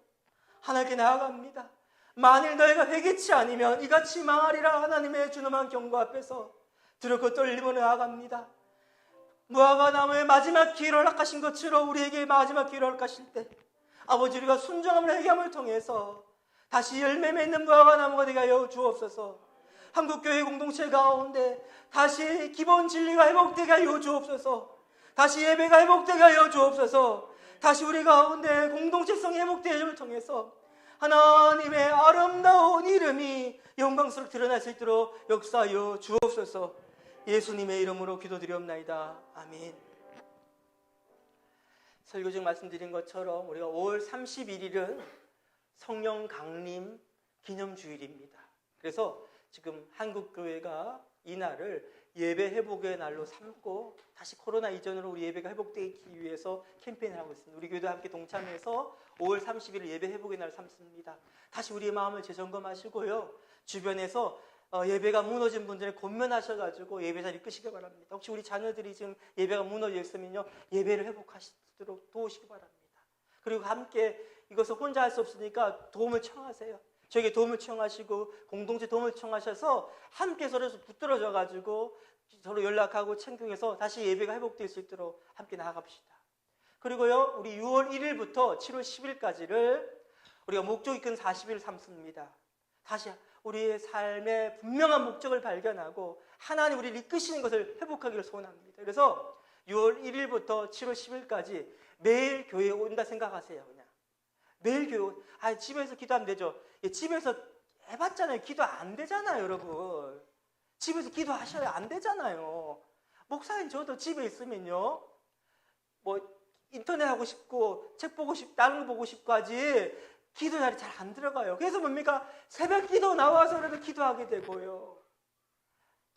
하나님께 나아갑니다. 만일 너희가 회개치 아니면 이같이 망하리라. 하나님의 준엄한 경고 앞에서 두렵고 떨림으로 나아갑니다. 무화과 나무의 마지막 기회를 허락하신 것처럼 우리에게 마지막 기회를 허락하실 때 아버지, 우리가 순종함을 회개함을 통해서 다시 열매 맺는 무화과 나무가 되게 하여 주옵소서. 한국교회 공동체 가운데 다시 기본 진리가 회복되게 하여 주옵소서. 다시 예배가 회복되게 하여 주옵소서. 다시 우리 가운데 공동체성이 회복되어짐을 통해서 하나님의 아름다운 이름이 영광스럽게 드러날 수 있도록 역사하여 주옵소서. 예수님의 이름으로 기도드리옵나이다. 아멘. 설교 중 말씀드린 것처럼 우리가 5월 31일은 성령 강림 기념주일입니다. 그래서 지금 한국교회가 이 날을 예배 회복의 날로 삼고 다시 코로나 이전으로 우리 예배가 회복되기 위해서 캠페인을 하고 있습니다. 우리 교회도 함께 동참해서 5월 30일 예배 회복의 날 삼습니다. 다시 우리의 마음을 재점검하시고요. 주변에서 예배가 무너진 분들을 권면하셔가지고 예배 자리 끄시기 바랍니다. 혹시 우리 자녀들이 지금 예배가 무너져 있으면요, 예배를 회복하시도록 도우시기 바랍니다. 그리고 함께 이것을 혼자 할 수 없으니까 도움을 청하세요. 저에게 도움을 청하시고 공동체 도움을 청하셔서 함께 서로 붙들어져가지고 서로 연락하고 챙겨서 다시 예배가 회복될 수 있도록 함께 나아갑시다. 그리고요, 우리 6월 1일부터 7월 10일까지를 우리가 목적이 큰 40일 삼습니다. 다시 우리의 삶의 분명한 목적을 발견하고 하나님 우리를 이끄시는 것을 회복하기를 소원합니다. 그래서 6월 1일부터 7월 10일까지 매일 교회에 온다 생각하세요. 그냥 매일 교회. 집에서 기도하면 되죠. 집에서 해봤잖아요. 기도 안 되잖아요, 여러분. 집에서 기도하셔야 안 되잖아요. 목사님, 저도 집에 있으면요, 뭐 인터넷 하고 싶고 책 보고 싶고 다른 거 보고 싶고 하지 기도 자리 잘 안 들어가요. 그래서 뭡니까? 새벽 기도 나와서라도 기도하게 되고요.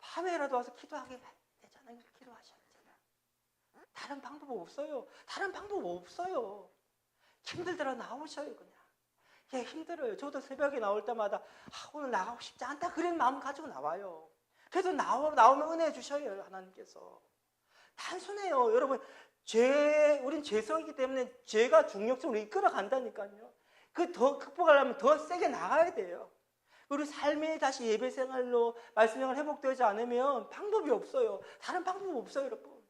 밤에라도 와서 기도하게 되잖아요. 기도하셔야 되잖아요. 다른 방법 없어요. 다른 방법 없어요. 힘들더라 나오셔요. 그냥. 예, 힘들어요. 저도 새벽에 나올 때마다 오늘 나가고 싶지 않다 그런 마음 가지고 나와요. 그래도 나오면 은혜 주셔요. 하나님께서. 단순해요. 여러분, 우린 죄성이기 때문에 죄가 중력적으로 이끌어간다니까요. 그 더 극복하려면 더 세게 나가야 돼요. 우리 삶이 다시 예배 생활로 말씀 생활 회복되지 않으면 방법이 없어요. 다른 방법 없어요, 여러분.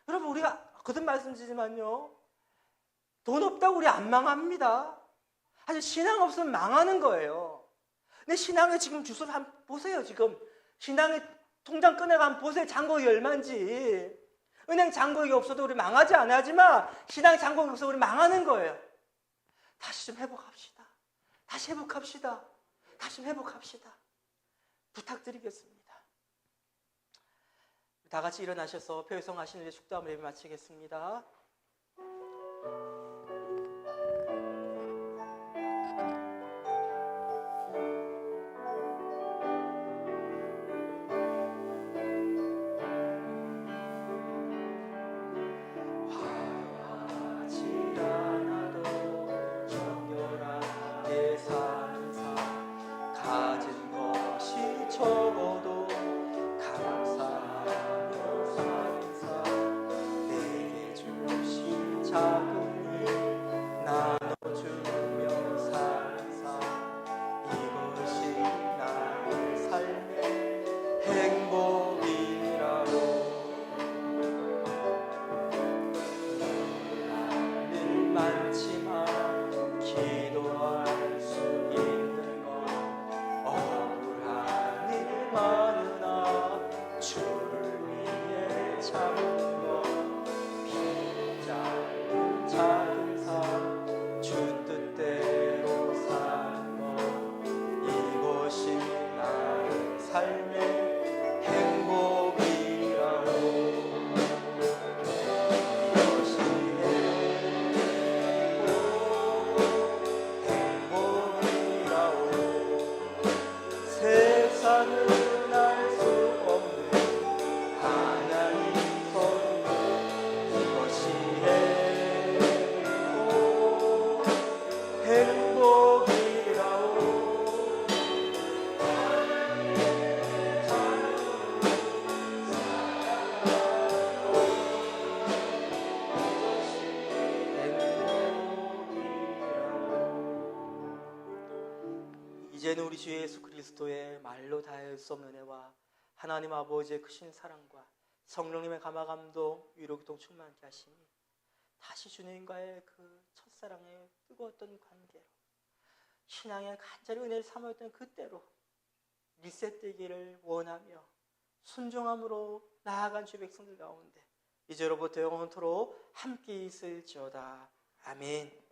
여러분, 우리가 거듭 말씀드리지만요, 돈 없다고 우리 안 망합니다. 사실 신앙 없으면 망하는 거예요. 근데 신앙의 지금 주소를 한번 보세요. 지금 신앙의 통장 꺼내가 한번 보세요. 잔고액이 얼마인지. 은행 잔고액이 없어도 우리 망하지 않지만 신앙 잔고액이 없어도 우리 망하는 거예요. 다시 좀 회복합시다. 다시 회복합시다. 다시 좀 회복합시다. 부탁드리겠습니다. 다 같이 일어나셔서 표성하시는 일 축도함을 예배 마치겠습니다. 적어도 감사하며 살사 내게 주신 작은 일 나눠주며 살사 이것이 나의 삶의 행복이라고 늘 많지만 기도할 수 있는 것 많으나 주를 위해 참은 것 빈자리 작은 삶 주 뜻대로 사는 것 이것이 나의 삶의 행복이라고 이것이 행복이라고 세상은 이제는 우리 주 예수 그리스도의 말로 다할 수 없는 은혜와 하나님 아버지의 크신 사랑과 성령님의 감화감동 위로기통 충만케 하시니 다시 주님과의 그 첫사랑의 뜨거웠던 관계로 신앙의 간절히 은혜를 삼았던 그때로 리셋되기를 원하며 순종함으로 나아간 주 백성들 가운데 이제로부터 영원토록 함께 있을지어다. 아멘.